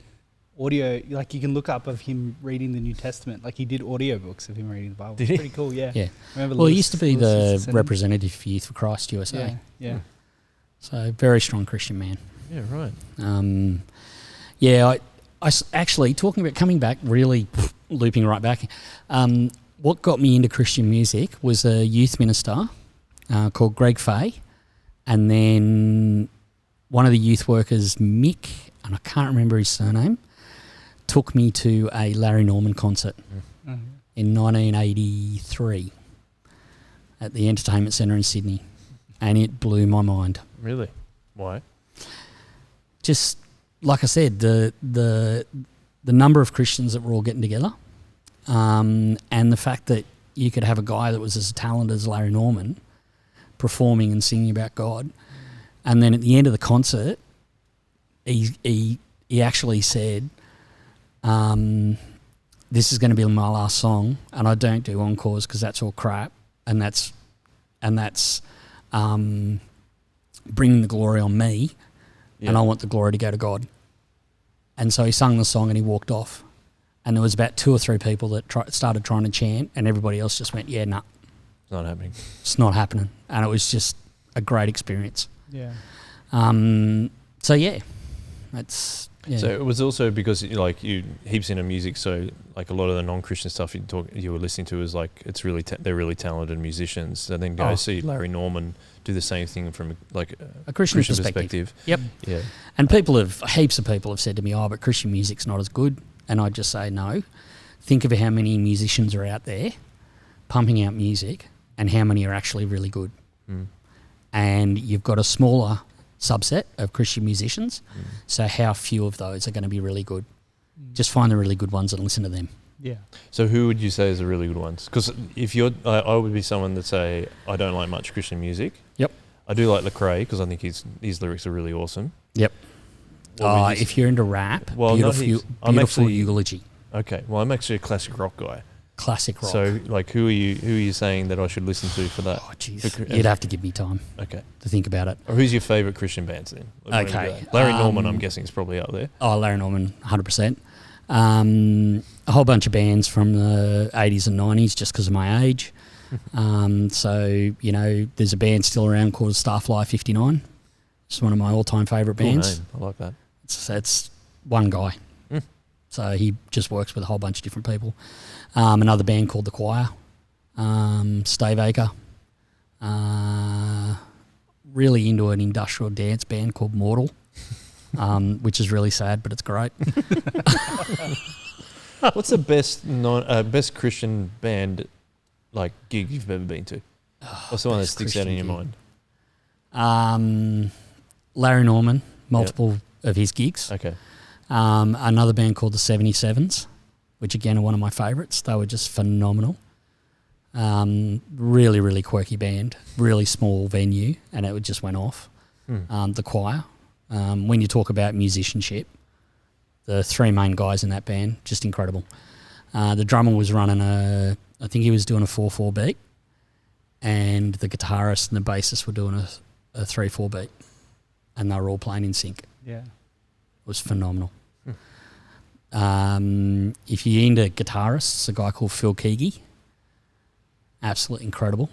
audio, like you can look up of him reading the New Testament. Like, he did audiobooks of him reading the Bible. Did he? Pretty cool, yeah. Yeah. Remember well, he used to be the representative for Youth for Christ USA. Yeah. So, very strong Christian man. Yeah, right. I actually, talking about coming back, really looping right back, what got me into Christian music was a youth minister called Greg Fay, and then one of the youth workers, Mick, and I can't remember his surname, took me to a Larry Norman concert in 1983 at the Entertainment Centre in Sydney, and it blew my mind. Really? Why? Just like I said, the number of Christians that were all getting together, and the fact that you could have a guy that was as talented as Larry Norman performing and singing about God, and then at the end of the concert, he actually said, "This is going to be my last song, and I don't do encores because that's all crap, and that's bringing the glory on me, and I want the glory to go to God." And so he sung the song and he walked off, and there was about 2 or 3 people that started trying to chant, and everybody else just went, "Yeah, nah, It's not happening. It's not happening," and it was just a great experience. Yeah. So yeah, that's Yeah. So it was also because like you heaps into music, so like a lot of the non-Christian stuff you were listening to is like it's really they're really talented musicians. So then go see Larry Norman do the same thing from like a Christian perspective. Yep. Yeah. And heaps of people have said to me, "Oh, but Christian music's not as good." And I just say no. Think of how many musicians are out there pumping out music, and how many are actually really good. And you've got a smaller subset of Christian musicians, so how few of those are going to be really good? Just find the really good ones and listen to them. Yeah. So who would you say is the really good ones? Because if you're, I would be someone that say I don't like much Christian music. Yep. I do like Lecrae because I think his lyrics are really awesome. Yep. If you're into rap, beautiful eulogy. Okay. Well, I'm actually a classic rock guy. Classic rock. So, like, who are you saying that I should listen to for that? Oh, jeez. You'd have to give me time. Okay. To think about it. Or who's your favourite Christian bands then? Okay. Larry Norman, I'm guessing, is probably up there. Oh, Larry Norman, 100%. A whole bunch of bands from the 80s and 90s just because of my age. So, there's a band still around called Starfly 59. It's one of my all-time favourite bands. Cool name. I like that. It's one guy. So he just works with a whole bunch of different people. Another band called The Choir, Stave Aker. Really into an industrial dance band called Mortal, which is really sad, but it's great. What's the best Christian band like gig you've ever been to? What's the one that sticks out in your mind? Larry Norman, multiple of his gigs. Okay. Another band called the 77s, which again are one of my favourites. They were just phenomenal. Really, really quirky band, really small venue, and it just went off. The Choir. When you talk about musicianship, the three main guys in that band, just incredible. The drummer was running I think he was doing a 4/4 beat, and the guitarist and the bassist were doing a 3/4 beat, and they were all playing in sync. Yeah. It was phenomenal. If you're into guitarists, a guy called Phil Keaggy, absolutely incredible.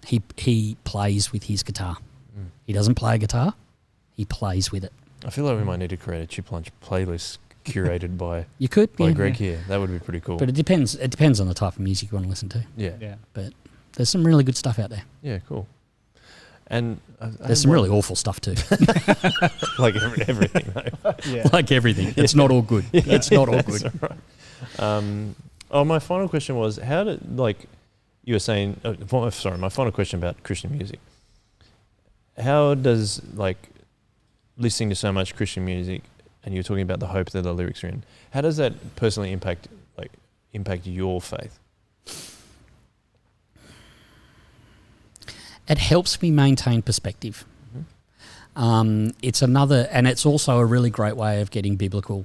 He plays with his guitar. He doesn't play a guitar, he plays with it. I feel like we might need to create a Chip Lunch playlist curated by Greg here. That would be pretty cool. But it depends on the type of music you want to listen to. Yeah. But there's some really good stuff out there. Yeah, cool. And there's some really awful stuff too. Like everything, though. Yeah. Like everything. It's not all good. Yeah, it's not all good. Right. My final question was, how did, like, you were saying, my final question about Christian music. How does, like, listening to so much Christian music, and you're talking about the hope that the lyrics are in, how does that personally impact your faith? It helps me maintain perspective. It's it's also a really great way of getting biblical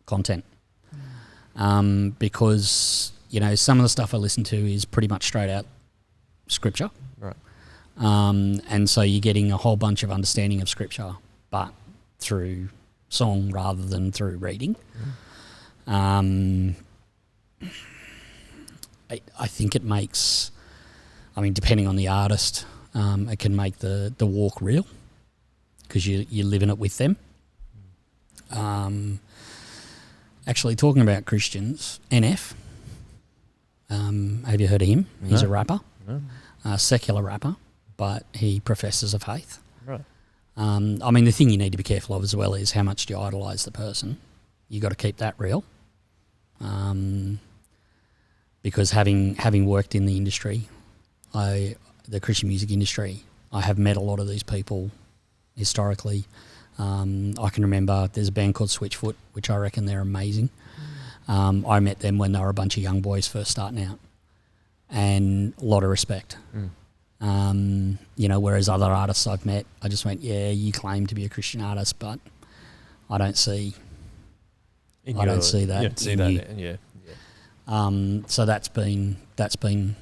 content. Because, some of the stuff I listen to is pretty much straight out scripture. Right. And so you're getting a whole bunch of understanding of scripture, but through song rather than through reading. I think it makes, depending on the artist, it can make the walk real because you're living it with them. Actually, talking about Christians, NF, have you heard of him? No. He's a rapper, No. a secular rapper, but he professes a faith. Right. The thing you need to be careful of as well is how much do you idolise the person. You got to keep that real. Because having worked in the industry, the Christian music industry, I have met a lot of these people historically. I can remember there's a band called Switchfoot, which I reckon they're amazing. I met them when they were a bunch of young boys first starting out, and a lot of respect. Whereas other artists I've met, I just went, yeah, you claim to be a Christian artist, but I don't see that. You don't see that. You. Yeah. So that's been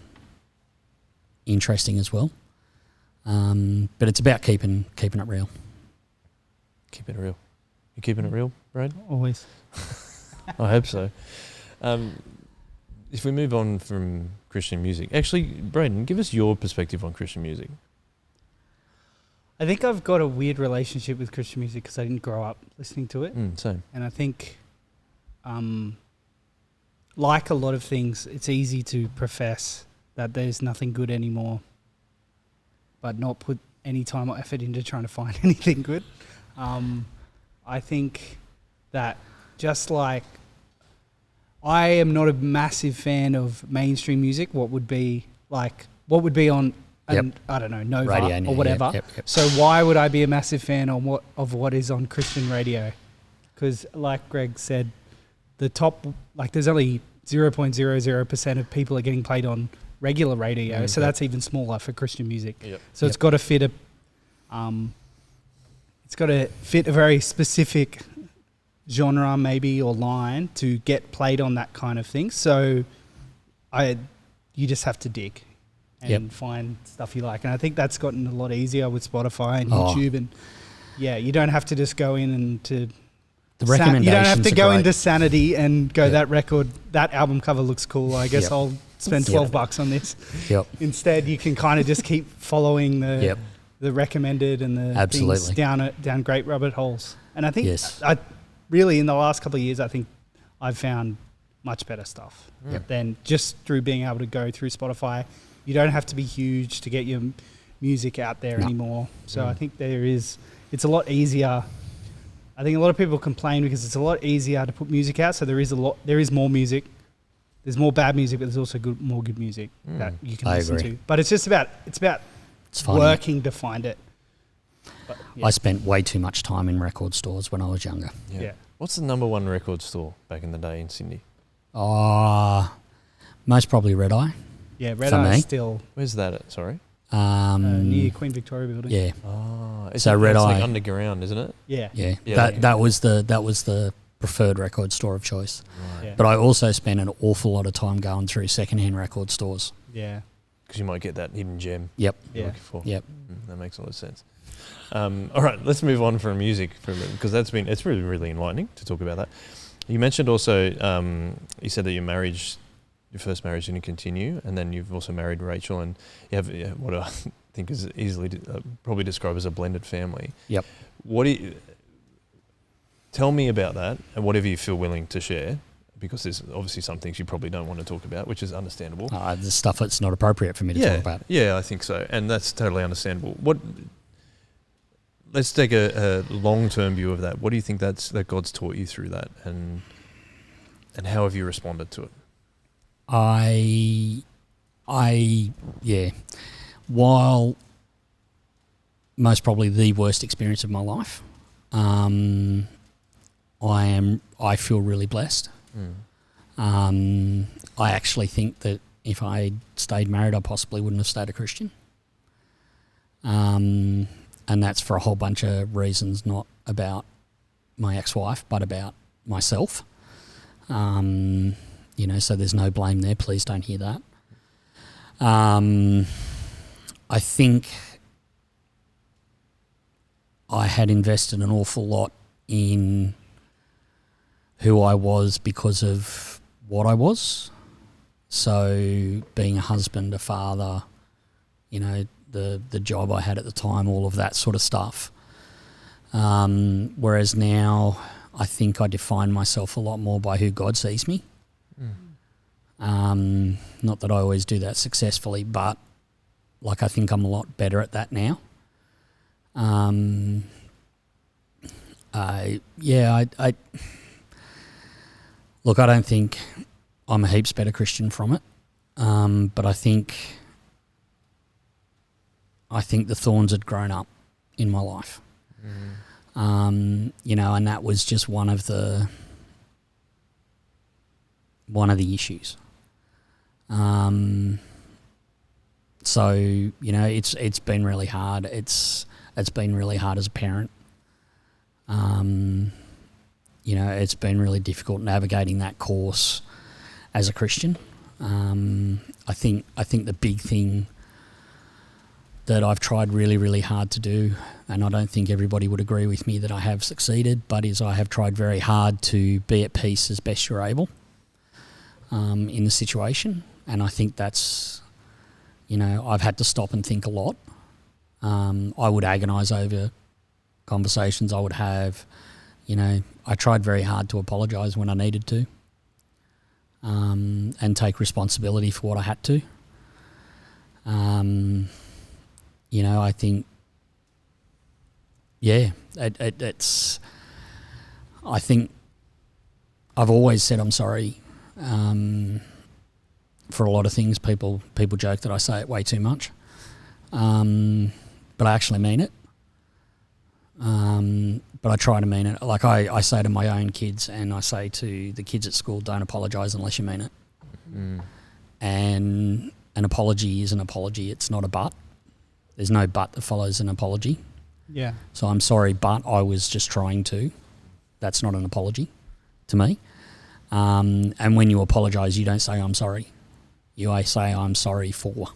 interesting as well. But it's about keeping it real. Keep it real. You keeping it real, Brad? Always. I hope so. If we move on from Christian music, actually, Braden, give us your perspective on Christian music. I think I've got a weird relationship with Christian music because I didn't grow up listening to it. Same. And I think, like a lot of things, it's easy to profess that there's nothing good anymore, but not put any time or effort into trying to find anything good. I think that just like I am not a massive fan of mainstream music, what would be on, I don't know, Nova Radio, or whatever. Yep. So why would I be a massive fan of what is on Christian radio? Because like Greg said, the top, like there's only 0.00% of people are getting played on regular radio. So that's even smaller for Christian music. Yep. So it's got to fit a very specific genre maybe or line to get played on that kind of thing. So you just have to dig and find stuff you like. And I think that's gotten a lot easier with Spotify and YouTube. And you don't have to just go in and the recommendations you don't have to go great. into Sanity and go, that album cover looks cool. I guess I'll spend $12 on this. Yep. Instead, you can kind of just keep following the recommended and the things down great rabbit holes. And I think I really in the last couple of years, I think I've found much better stuff than just through being able to go through Spotify. You don't have to be huge to get your music out there anymore. So I think it's a lot easier. I think a lot of people complain because it's a lot easier to put music out. So there is more music. There's more bad music, but there's also more good music that you can listen to. But it's about working to find it. But, I spent way too much time in record stores when I was younger. Yeah. What's the number one record store back in the day in Sydney? Most probably Red Eye. Yeah, Red Eye is still... Where's that at? Sorry? Near Queen Victoria Building. Yeah. So Red Eye... like underground, isn't it? Yeah. Yeah. That was the preferred record store of choice. Right. Yeah. But I also spent an awful lot of time going through secondhand record stores. Yeah. Because you might get that hidden gem Yep. you're looking for. Yep. That makes a lot of sense. All right, let's move on from music for a minute, because it's really, really enlightening to talk about that. You mentioned also, you said that your first marriage didn't continue, and then you've also married Rachel, and you have what I think is easily probably described as a blended family. Yep. Tell me about that, and whatever you feel willing to share, because there's obviously some things you probably don't want to talk about, which is understandable. The stuff that's not appropriate for me to talk about. Yeah, I think so, and that's totally understandable. Let's take a long-term view of that. What do you think that God's taught you through that, and how have you responded to it? While most probably the worst experience of my life, I feel really blessed. I actually think that if I stayed married, I possibly wouldn't have stayed a Christian. And that's for a whole bunch of reasons, not about my ex-wife, but about myself. So there's no blame there. Please don't hear that. I think I had invested an awful lot in who I was because of what I was. So being a husband, a father, the job I had at the time, all of that sort of stuff. Whereas now I think I define myself a lot more by who God sees me. Not that I always do that successfully, but I think I'm a lot better at that now. Look, I don't think I'm a heaps better Christian from it, but I think the thorns had grown up in my life, and that was just one of the issues. So it's been really hard. It's been really hard as a parent. It's been really difficult navigating that course as a Christian. I think the big thing that I've tried really, really hard to do, and I don't think everybody would agree with me that I have succeeded, but is I have tried very hard to be at peace as best you're able in the situation. And I think that's, I've had to stop and think a lot I would agonise over conversations I would have. You know, I tried very hard to apologise when I needed to, and take responsibility for what I had to. You know, I think, yeah, it's. I think I've always said I'm sorry for a lot of things. People joke that I say it way too much, but I actually mean it. But I try to mean it. Like I say to my own kids, and I say to the kids at school, don't apologise unless you mean it. And an apology is an apology. It's not a but. There's no but that follows an apology. Yeah. So I'm sorry, but I was just trying to. That's not an apology to me. And when you apologise, you don't say I'm sorry. You say I'm sorry for.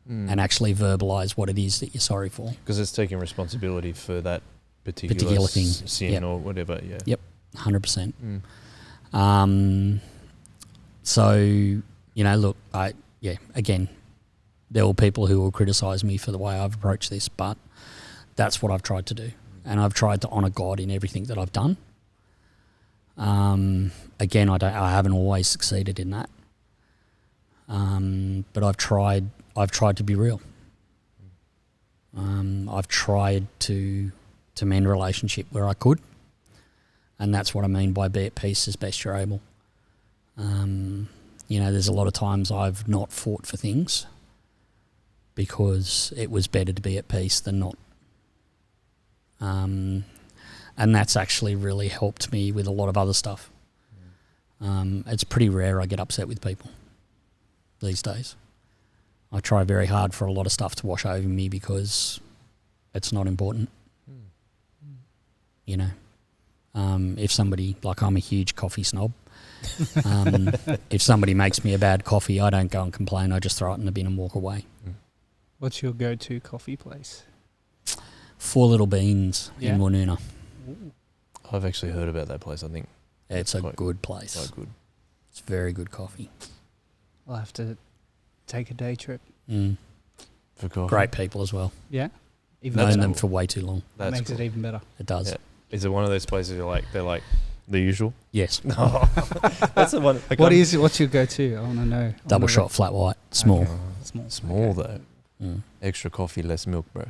And actually verbalise what it is that you're sorry for. Because it's taking responsibility for that particular thing. sin or whatever, yeah. Yep, 100%. So, you know, look, again, there will people who will criticise me for the way I've approached this, but that's what I've tried to do. And I've tried to honour God in everything that I've done. Again, I haven't always succeeded in that. But I've tried to be real. I've tried to mend a relationship where I could, and that's what I mean by be at peace as best you're able. You know, there's a lot of times I've not fought for things because it was better to be at peace than not. And that's actually really helped me with a lot of other stuff. It's pretty rare I get upset with people these days. I try very hard for a lot of stuff to wash over me because it's not important. You know, if somebody, like I'm a huge coffee snob, if somebody makes me a bad coffee, I don't go and complain. I just throw it in the bin and walk away. What's your go-to coffee place? Four Little Beans in Woonona. I've actually heard about that place, I think. It's a good place. Quite good. It's very good coffee. I'll have to take a day trip. For coffee. Great people as well. Yeah? Known them for way too long. That makes it even better. It does. Yeah. Is it one of those places they're like the usual? Yes. No. That's the one. What is it? What's your go-to? I want to know. Double shot, flat white, small. Okay. Small Okay. though. Extra coffee, less milk, bro.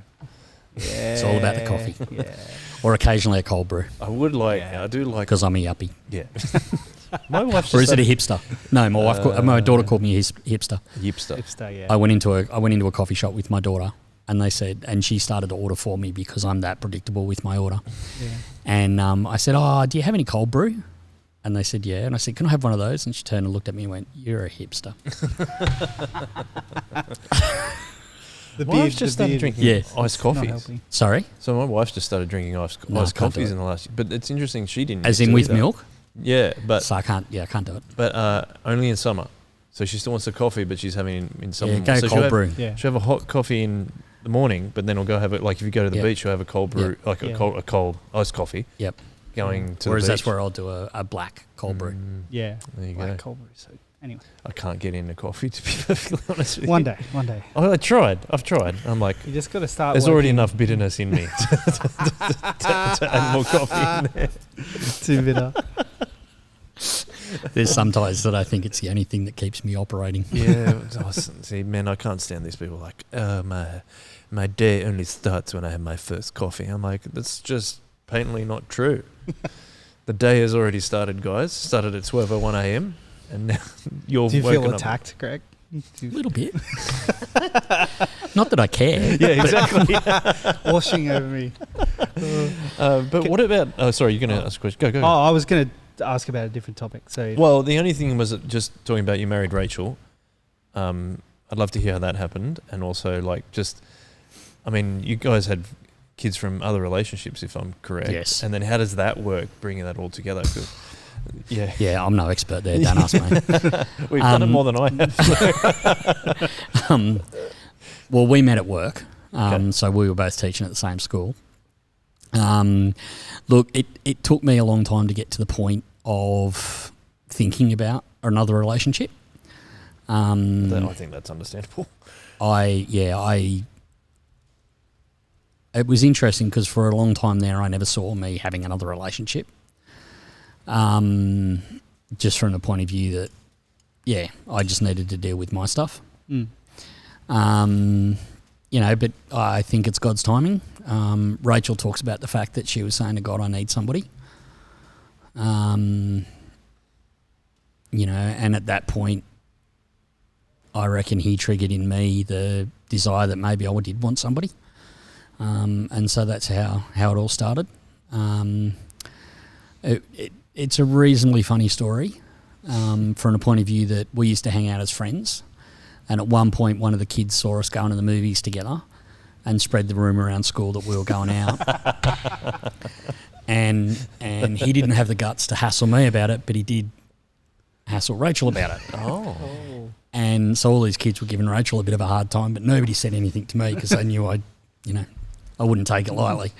Yeah. It's all about the coffee. Yeah. Or occasionally a cold brew. I would like. I do like. Because I'm a yuppie. Yeah. My wife. Or is it a hipster? No, my daughter called me a hipster. Hipster. Yeah. I went into a coffee shop with my daughter, and they said, and she started to order for me because I'm that predictable with my order. Yeah. And I said, "Oh, do you have any cold brew?" And they said, "Yeah." And I said, "Can I have one of those?" And she turned and looked at me and went, "You're a hipster." My wife's just started drinking iced coffees. Sorry? So my wife's just started drinking iced coffees in the last. But it's interesting. She didn't. As in with milk? Yeah, but so I can't do it. But only in summer. So she still wants a coffee, but she's having in summer. Yeah, go cold brew. Yeah. She'll have a hot coffee in the morning, but then we'll go have it. Like if you go to the beach, she'll have a cold brew, like a cold iced coffee. Yep. Going to whereas the beach. that's where I'll do a black cold brew. Yeah. There you black go. cold brew. So anyway, I can't get into coffee, to be perfectly honest with you. One day. Oh, I've tried. I'm like, you just got to start. There's already enough bitterness in me to add more coffee in there. Too bitter. There's sometimes that I think it's the only thing that keeps me operating. Yeah. See, man, I can't stand these people like, my day only starts when I have my first coffee. I'm like, that's just patently not true. The day has already started, guys. Started at 12:01 a.m. and now you're Do you woken feel up. attacked, Greg? A little bit. Not that I care. Yeah, exactly. Washing over me. But what about... Oh, sorry, you're going to ask a question. Go. Oh, I was going to ask about a different topic. So, Well, the only thing was just talking about you married Rachel. I'd love to hear how that happened. And also, like, just... I mean, you guys had kids from other relationships, if I'm correct. Yes. And then how does that work, bringing that all together? 'Cause, yeah. Yeah, I'm no expert there. Don't ask me. We've done it more than I have. Well, we met at work. Okay. So we were both teaching at the same school. Look, it took me a long time to get to the point of thinking about another relationship. I think that's understandable. it was interesting because for a long time there, I never saw me having another relationship. Just from the point of view that, yeah, I just needed to deal with my stuff. Mm. But I think it's God's timing. Rachel talks about the fact that she was saying to God, I need somebody. And at that point, I reckon he triggered in me the desire that maybe I did want somebody. And so that's how it all started. It's a reasonably funny story from the point of view that we used to hang out as friends. And at one point, one of the kids saw us going to the movies together and spread the rumour around school that we were going out. and he didn't have the guts to hassle me about it, but he did hassle Rachel about it. Oh. And so all these kids were giving Rachel a bit of a hard time, but nobody said anything to me because they knew I wouldn't take it lightly.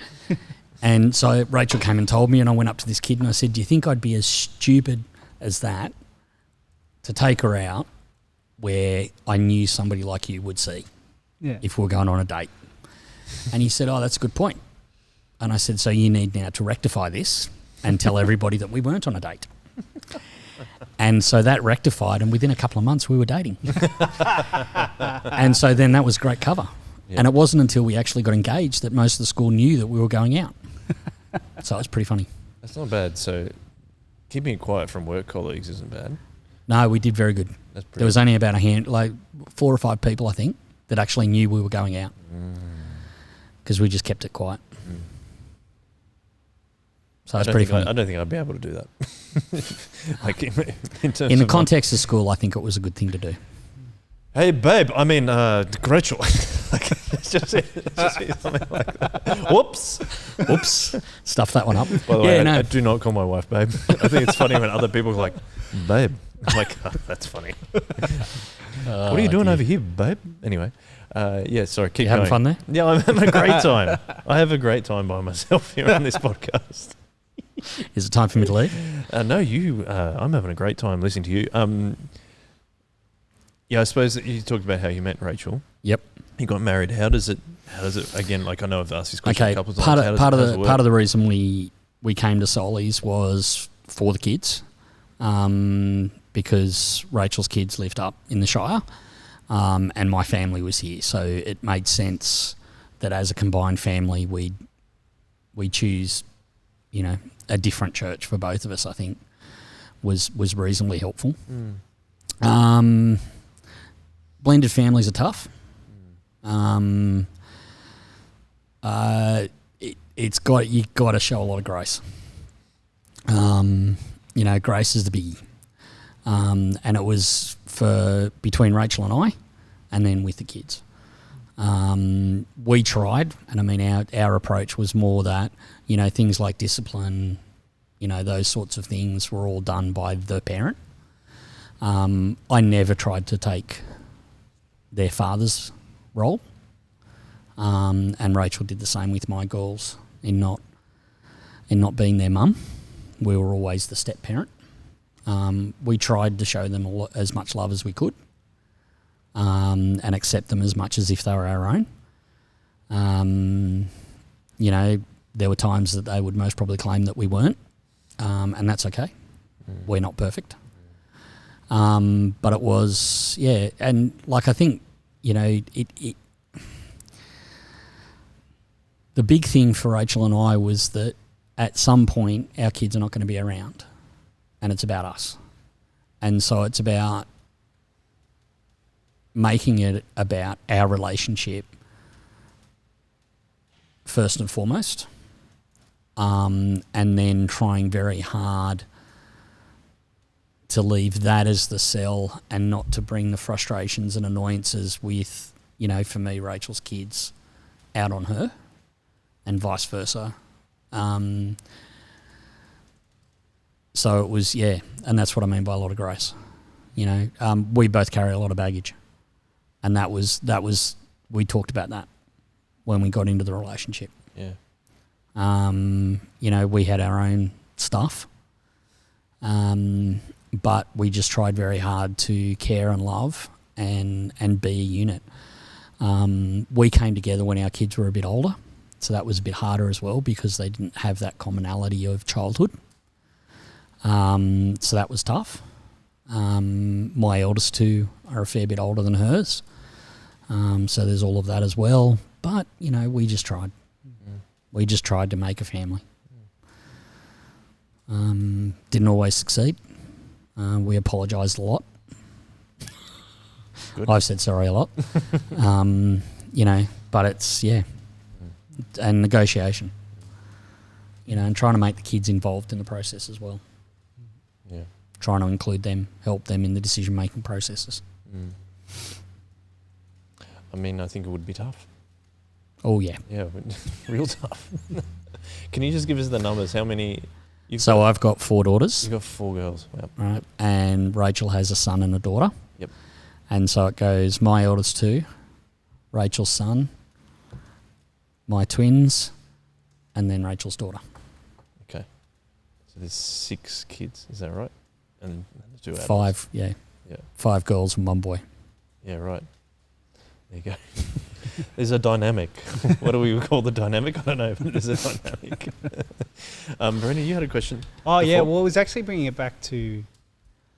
And so Rachel came and told me, and I went up to this kid and I said, do you think I'd be as stupid as that to take her out where I knew somebody like you would see if we were going on a date? And he said, oh, that's a good point. And I said, so you need now to rectify this and tell everybody that we weren't on a date. And so that rectified, and within a couple of months we were dating. And so then that was great cover. Yeah. And it wasn't until we actually got engaged that most of the school knew that we were going out. So it was pretty funny. That's not bad. So keeping it quiet from work colleagues isn't bad. No, we did very good. There was only about 4 or 5 people, I think, that actually knew we were going out because we just kept it quiet. So it's pretty funny. I don't think I'd be able to do that. Like in the context of school, I think it was a good thing to do. Hey, babe. I mean, Rachel. Let's just say something like that. Whoops. Stuff that one up. By the way, I do not call my wife babe. I think it's funny when other people are like, babe. I'm like, oh, that's funny. What are you doing over here, babe? Anyway, sorry, keep going. Having fun there? Yeah, I'm having a great time. I have a great time by myself here on this podcast. Is it time for me to leave? No, I'm having a great time listening to you. I suppose that you talked about how you met Rachel. Yep. You got married. How does it again, like I know I've asked this question a couple of times. Part of the reason we came to Soli's was for the kids. Because Rachel's kids lived up in the Shire, and my family was here, so it made sense that as a combined family we choose, a different church for both of us. I think was reasonably helpful. Blended families are tough. You got to show a lot of grace. Grace is the biggie. And it was between Rachel and I, and then with the kids. We tried, and I mean our approach was more that, things like discipline, those sorts of things were all done by the parent. I never tried to take their father's role, and Rachel did the same with my girls in not being their mum. We were always the step parent. We tried to show them as much love as we could, and accept them as much as if they were our own. There were times that they would most probably claim that we weren't, and that's okay. We're not perfect. But it was, and like I think, the big thing for Rachel and I was that at some point our kids are not going to be around. And it's about us. And so it's about making it about our relationship first and foremost, and then trying very hard to leave that as the cell and not to bring the frustrations and annoyances with, for me, Rachel's kids out on her and vice versa. So it was, and that's what I mean by a lot of grace. We both carry a lot of baggage, and that was we talked about that when we got into the relationship. Yeah. We had our own stuff, but we just tried very hard to care and love and be a unit. We came together when our kids were a bit older, So that was a bit harder as well because they didn't have that commonality of childhood. So that was tough. My eldest two are a fair bit older than hers. So there's all of that as well. But, we just tried. We just tried to make a family. Didn't always succeed. We apologised a lot. Good. I've said sorry a lot. But it's, and negotiation. And trying to make the kids involved in the process as well. Yeah. Trying to include them, help them in the decision-making processes. I mean, I think it would be tough. Oh, yeah. Yeah, real tough. Can you just give us the numbers? How many? I've got 4 daughters. You've got 4 girls. Wow. Right. And Rachel has a son and a daughter. Yep. And so it goes my eldest 2, Rachel's son, my twins, and then Rachel's daughter. Okay. So there's 6 kids, is that right? And 2 adults. 5, yeah. 5 girls and 1 boy. Yeah, right. There you go. There's a dynamic. What do we call the dynamic? I don't know, but there's a dynamic. Brendan, you had a question? Oh, before? Yeah. Well, it was actually bringing it back to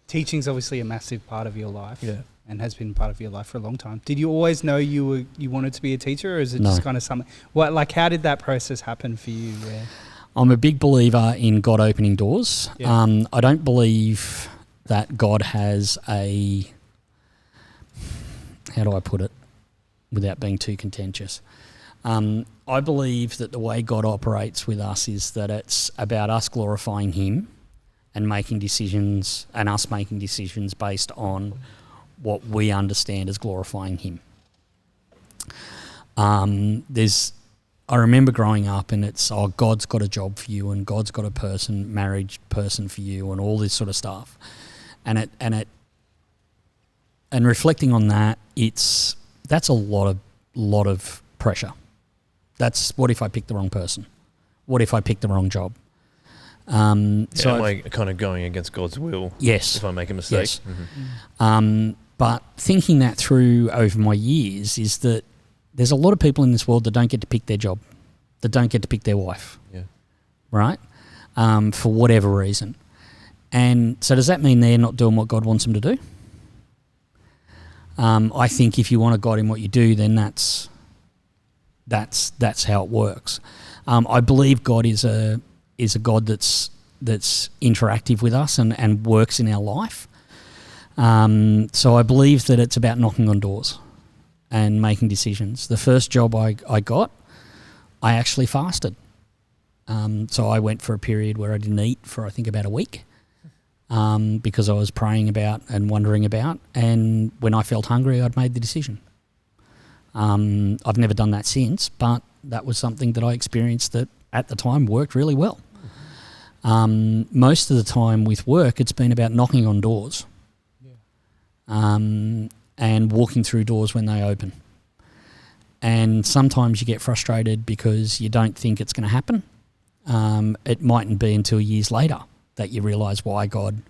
teaching's obviously a massive part of your life. Yeah. And has been part of your life for a long time. Did you always know you wanted to be a teacher, or is it No. just kind of something? How did that process happen for you? I'm a big believer in God opening doors. Yeah. I don't believe that God has how do I put it without being too contentious? I believe that the way God operates with us is that it's about us glorifying Him and making decisions, and us making decisions based on what we understand as glorifying Him. I remember growing up and it's, God's got a job for you and God's got a marriage person for you and all this sort of stuff. And reflecting on that, that's a lot of pressure. That's, what if I pick the wrong person? What if I pick the wrong job? So am I kind of going against God's will? Yes. If I make a mistake? Yes. But thinking that through over my years is that there's a lot of people in this world that don't get to pick their job, that don't get to pick their wife, right? For whatever reason. And so does that mean they're not doing what God wants them to do? I think if you want to God in what you do, then that's how it works. I believe God is a God that's interactive with us and works in our life. So I believe that it's about knocking on doors and making decisions. The first job I got, I actually fasted. So I went for a period where I didn't eat for I think about a week because I was praying about and wondering about. And when I felt hungry, I'd made the decision. I've never done that since, but that was something that I experienced that at the time worked really well. Most of the time with work, it's been about knocking on doors. And walking through doors when they open. And sometimes you get frustrated because you don't think it's going to happen. It mightn't be until years later that you realise why God,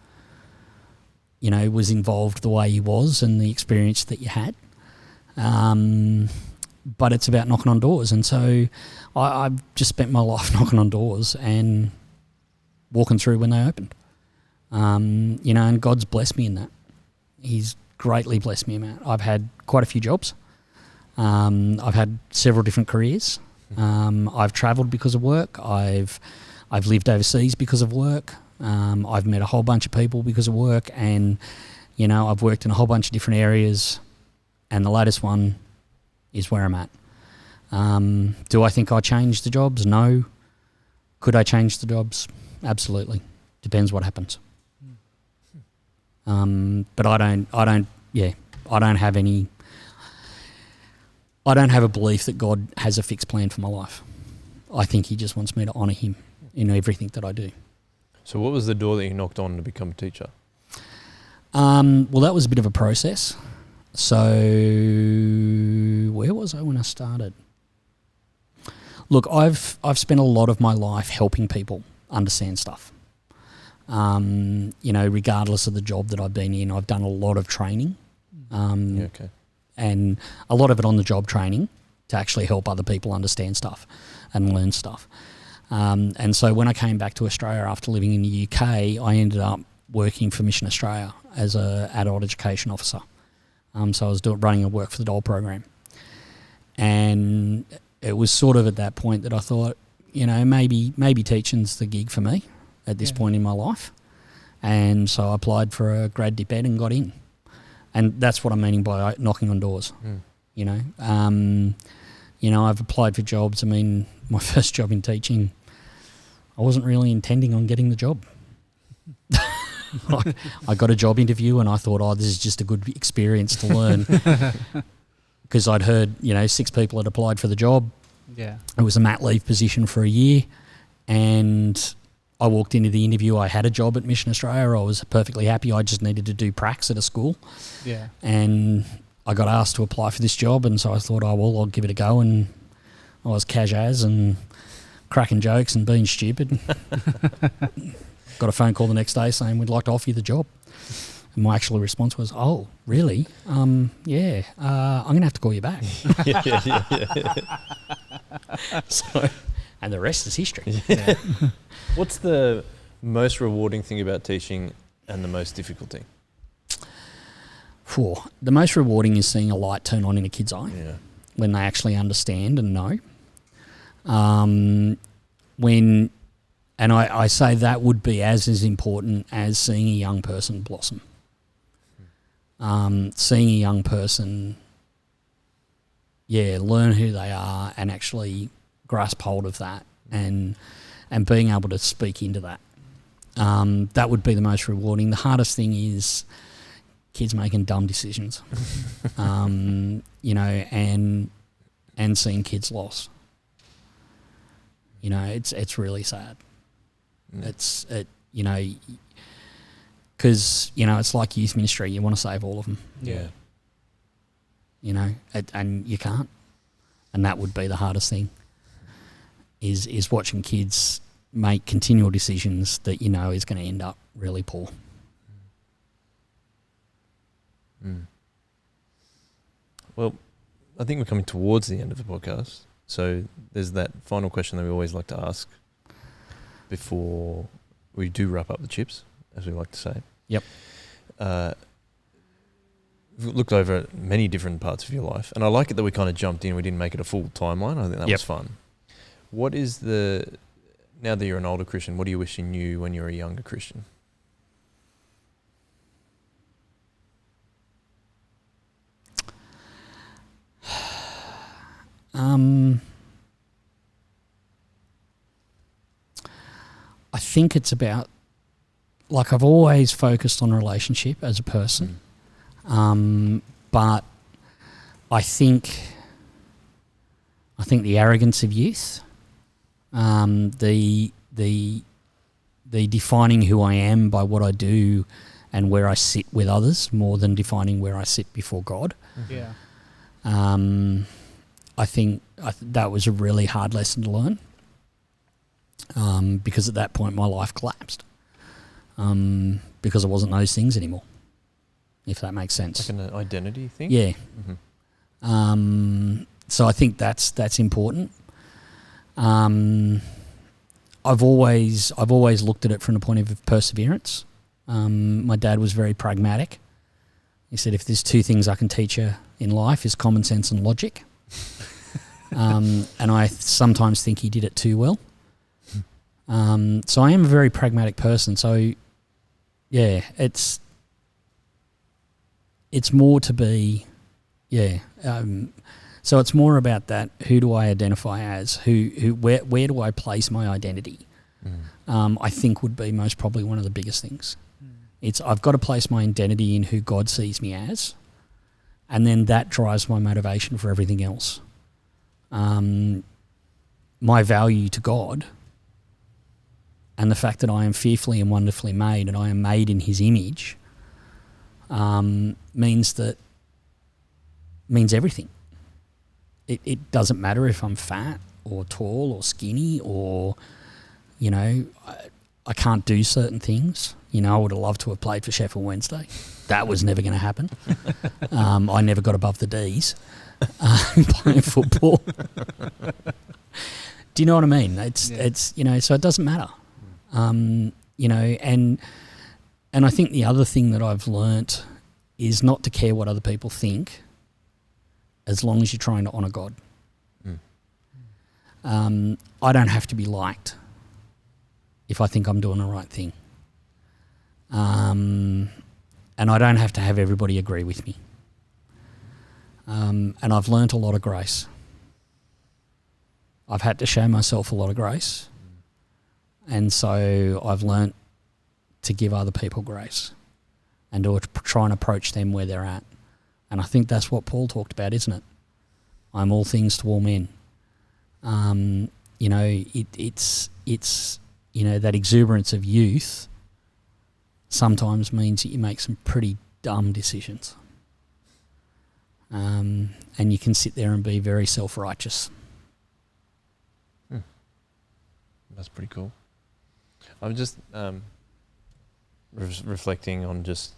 was involved the way He was and the experience that you had. But it's about knocking on doors. And so I've just spent my life knocking on doors and walking through when they opened. And God's blessed me in that. He's greatly blessed me in that. I've had quite a few jobs. I've had several different careers. I've travelled because of work. I've lived overseas because of work. I've met a whole bunch of people because of work, and I've worked in a whole bunch of different areas. And the latest one is where I'm at. Do I think I changed the jobs? No. Could I change the jobs? Absolutely. Depends what happens. But I don't have a belief that God has a fixed plan for my life. I think He just wants me to honour Him in everything that I do. So what was the door that you knocked on to become a teacher? Well, that was a bit of a process. So where was I when I started? Look, I've spent a lot of my life helping people understand stuff. Regardless of the job that I've been in, I've done a lot of training. And a lot of it on the job training to actually help other people understand stuff and learn stuff. And so when I came back to Australia after living in the UK, I ended up working for Mission Australia as an adult education officer. So I was running a work for the Dole program. And it was sort of at that point that I thought, maybe teaching's the gig for me at this point in my life. And so I applied for a grad dip ed and got in. And that's what I'm meaning by knocking on doors. I've applied for jobs. I mean, my first job in teaching, I wasn't really intending on getting the job. I got a job interview and I thought, this is just a good experience to learn. Because I'd heard, 6 people had applied for the job. Yeah. It was a mat leave position for a year. And I walked into the interview. I had a job at Mission Australia. I was perfectly happy. I just needed to do pracs at a school. Yeah. And I got asked to apply for this job. And so I thought, I'll give it a go. And I was cash-as and cracking jokes and being stupid. Got a phone call the next day saying, we'd like to offer you the job. And my actual response was, oh, really? I'm going to have to call you back. So, and the rest is history. Yeah. What's the most rewarding thing about teaching and the most difficult thing? The most rewarding is seeing a light turn on in a kid's eye when they actually understand and know. And I say that would be as important as seeing a young person blossom. Seeing a young person, learn who they are and actually grasp hold of that and being able to speak into that. That would be the most rewarding. The hardest thing is kids making dumb decisions, and seeing kids lost. It's really sad. It's because it's like youth ministry. You want to save all of them. Yeah. And you can't. And that would be the hardest thing. Is watching kids make continual decisions that is going to end up really poor. Well, I think we're coming towards the end of the podcast. So there's that final question that we always like to ask before we do wrap up the chips, as we like to say. Yep. We've looked over at many different parts of your life, and I like it that we kind of jumped in. We didn't make it a full timeline. I think that was fun. What is now that you're an older Christian, what do you wish you knew when you were a younger Christian? I think it's about, I've always focused on relationship as a person, but I think the arrogance of youth, the defining who I am by what I do and where I sit with others more than defining where I sit before God. Yeah. I think that was a really hard lesson to learn, because at that point my life collapsed, because I wasn't those things anymore, if that makes sense. Like an identity thing? Yeah. Mm-hmm. So I think that's important. I've always looked at it from the point of perseverance. My dad was very pragmatic. He said, if there's 2 things I can teach you in life is common sense and logic. And I sometimes think he did it too well. So I am a very pragmatic person. So, yeah, it's more to be, so it's more about that. Who do I identify as? Where do I place my identity? I think would be most probably one of the biggest things. I've got to place my identity in who God sees me as, and then that drives my motivation for everything else. My value to God and the fact that I am fearfully and wonderfully made and I am made in His image means everything. It doesn't matter if I'm fat or tall or skinny or, I can't do certain things. I would have loved to have played for Sheffield Wednesday. That was never going to happen. I never got above the Ds. playing football. Do you know what I mean? It's you know, so it doesn't matter. You know, and I think the other thing that I've learnt is not to care what other people think, as long as you're trying to honour God. I don't have to be liked if I think I'm doing the right thing. And I don't have to have everybody agree with me. And I've learnt a lot of grace. I've had to show myself a lot of grace. And so I've learnt to give other people grace and to try and approach them where they're at. And I think that's what Paul talked about, isn't it? I'm all things to all men. You know, it's you know, that exuberance of youth sometimes means that you make some pretty dumb decisions. And you can sit there and be very self-righteous. That's pretty cool. I'm just reflecting on just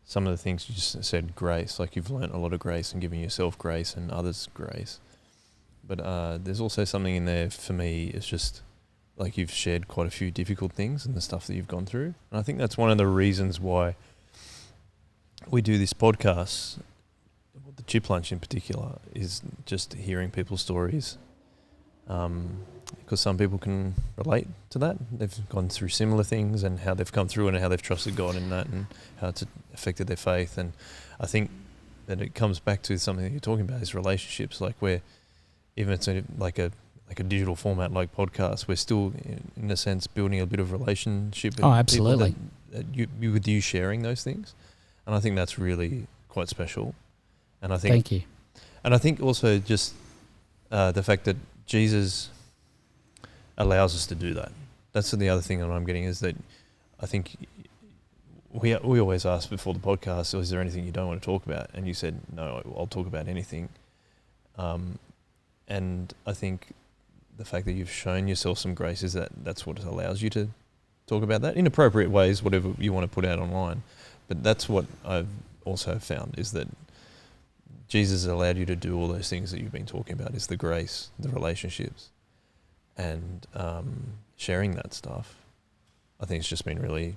some of the things you just said. Grace, like you've learnt a lot of grace and giving yourself grace and others grace. But there's also something in there for me. It's just like you've shared quite a few difficult things and the stuff that you've gone through. And I think that's one of the reasons why we do this podcast, the Chip Lunch in particular, is just hearing people's stories. Because some people can relate to that. They've gone through similar things and how they've come through and how they've trusted God in that and how it's affected their faith. And I think that it comes back to something that you're talking about, is relationships, like where even it's like a digital format like podcast, we're still in a sense building a bit of relationship with absolutely. people with you sharing those things. And I think that's really quite special. And I think thank you. And I think also just the fact that Jesus allows us to do that. That's the other thing that I'm getting, is that I think we always ask before the podcast, is there anything you don't want to talk about? And you said, no, I'll talk about anything. And I think the fact that you've shown yourself some grace is that's what allows you to talk about that in appropriate ways, whatever you want to put out online. But that's what I've also found, is that Jesus allowed you to do all those things that you've been talking about, is the grace, the relationships, and sharing that stuff. I think it's just been really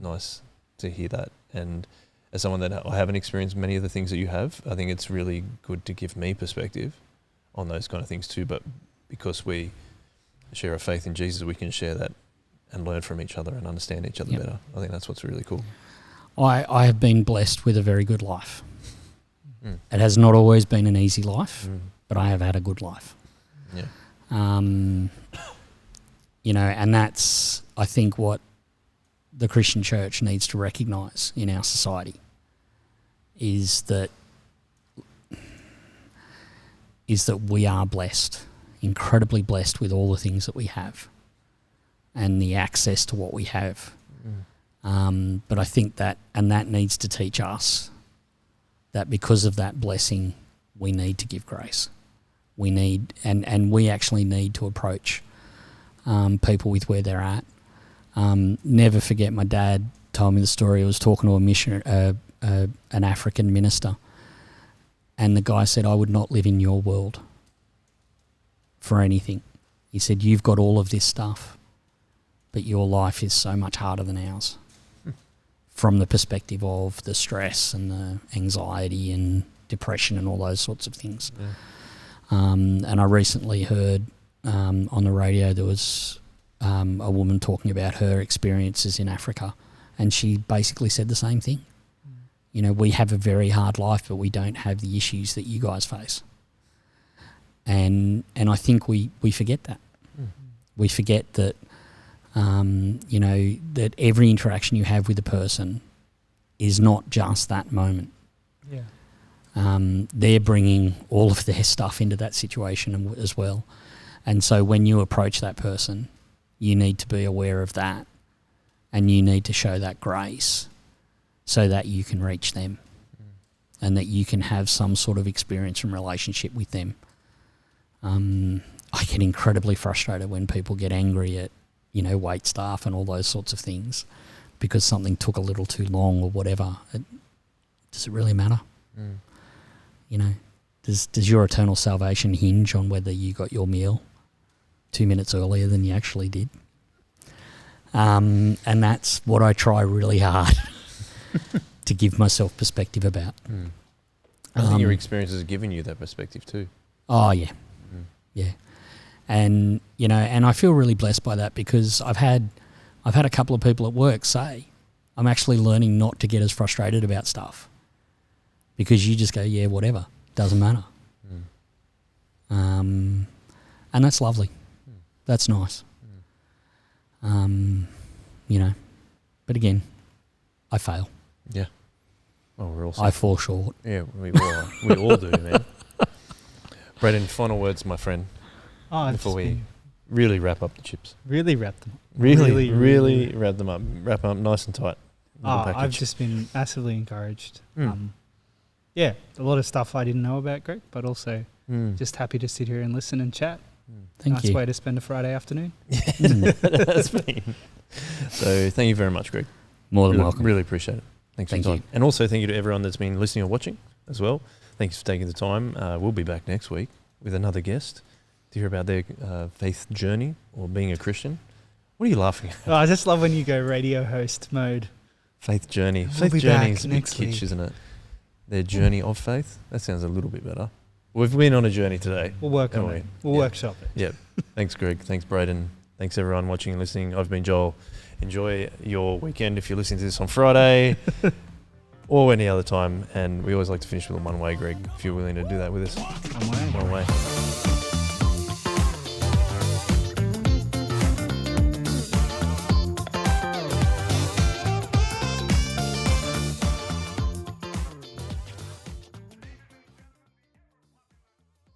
nice to hear that. And as someone that I haven't experienced many of the things that you have, I think it's really good to give me perspective on those kind of things too. But because we share a faith in Jesus, we can share that and learn from each other and understand each other better. I think that's what's really cool. I have been blessed with a very good life. It has not always been an easy life, but I have had a good life. Yeah. You know, and that's, I think, what the Christian church needs to recognise in our society, is that we are blessed, incredibly blessed with all the things that we have and the access to what we have. But I think that needs to teach us that because of that blessing, we need to give grace. We need, and we actually need to approach people with where they're at. Never forget, my dad told me the story. I was talking to a missionary, an African minister, and the guy said, I would not live in your world for anything. He said, you've got all of this stuff, but your life is so much harder than ours. From the perspective of the stress and the anxiety and depression and all those sorts of things. Yeah. And I recently heard on the radio there was a woman talking about her experiences in Africa, and she basically said the same thing. You know, we have a very hard life, but we don't have the issues that you guys face. And I think we forget that. We forget that, you know, that every interaction you have with a person is not just that moment. Yeah. They're bringing all of their stuff into that situation as well. And so when you approach that person, you need to be aware of that, and you need to show that grace so that you can reach them and that you can have some sort of experience and relationship with them. I get incredibly frustrated when people get angry at, you know, wait staff and all those sorts of things because something took a little too long or whatever. Does it really matter? You know, Does your eternal salvation hinge on whether you got your meal 2 minutes earlier than you actually did? And that's what I try really hard to give myself perspective about. I think your experience has given you that perspective too. Oh, yeah. Yeah. And, you know, and I feel really blessed by that because I've had a couple of people at work say, I'm actually learning not to get as frustrated about stuff because you just go, yeah, whatever, doesn't matter. And that's lovely. That's nice. You know, but again, I fail. Yeah. Well, we're all. I fall short. Yeah, we all do, man. Braden, final words, my friend, before we really wrap up the chips. Really wrap them up. Really wrap them up. Wrap them up nice and tight. I've just been massively encouraged. Yeah, a lot of stuff I didn't know about Greg, but also just happy to sit here and listen and chat. Thank you. Nice way to spend a Friday afternoon. That's been. So thank you very much, Greg. More than welcome. Really appreciate it. Thanks for your time. And also thank you to everyone that's been listening or watching as well. Thanks for taking the time. We'll be back next week with another guest to hear about their faith journey or being a Christian. What are you laughing at? Oh, I just love when you go radio host mode. Faith journey. We'll Faith be journey back is a bit next kitsch, week. isn't it? Their journey of faith. That sounds a little bit better. We've been on a journey today. We'll work on haven't it. we? We'll Yeah. workshop it. Yep. Thanks, Greg. Thanks, Braden. Thanks, everyone watching and listening. I've been Joel. Enjoy your weekend if you're listening to this on Friday or any other time. And we always like to finish with a one way, Greg, if you're willing to do that with us. One way. One way.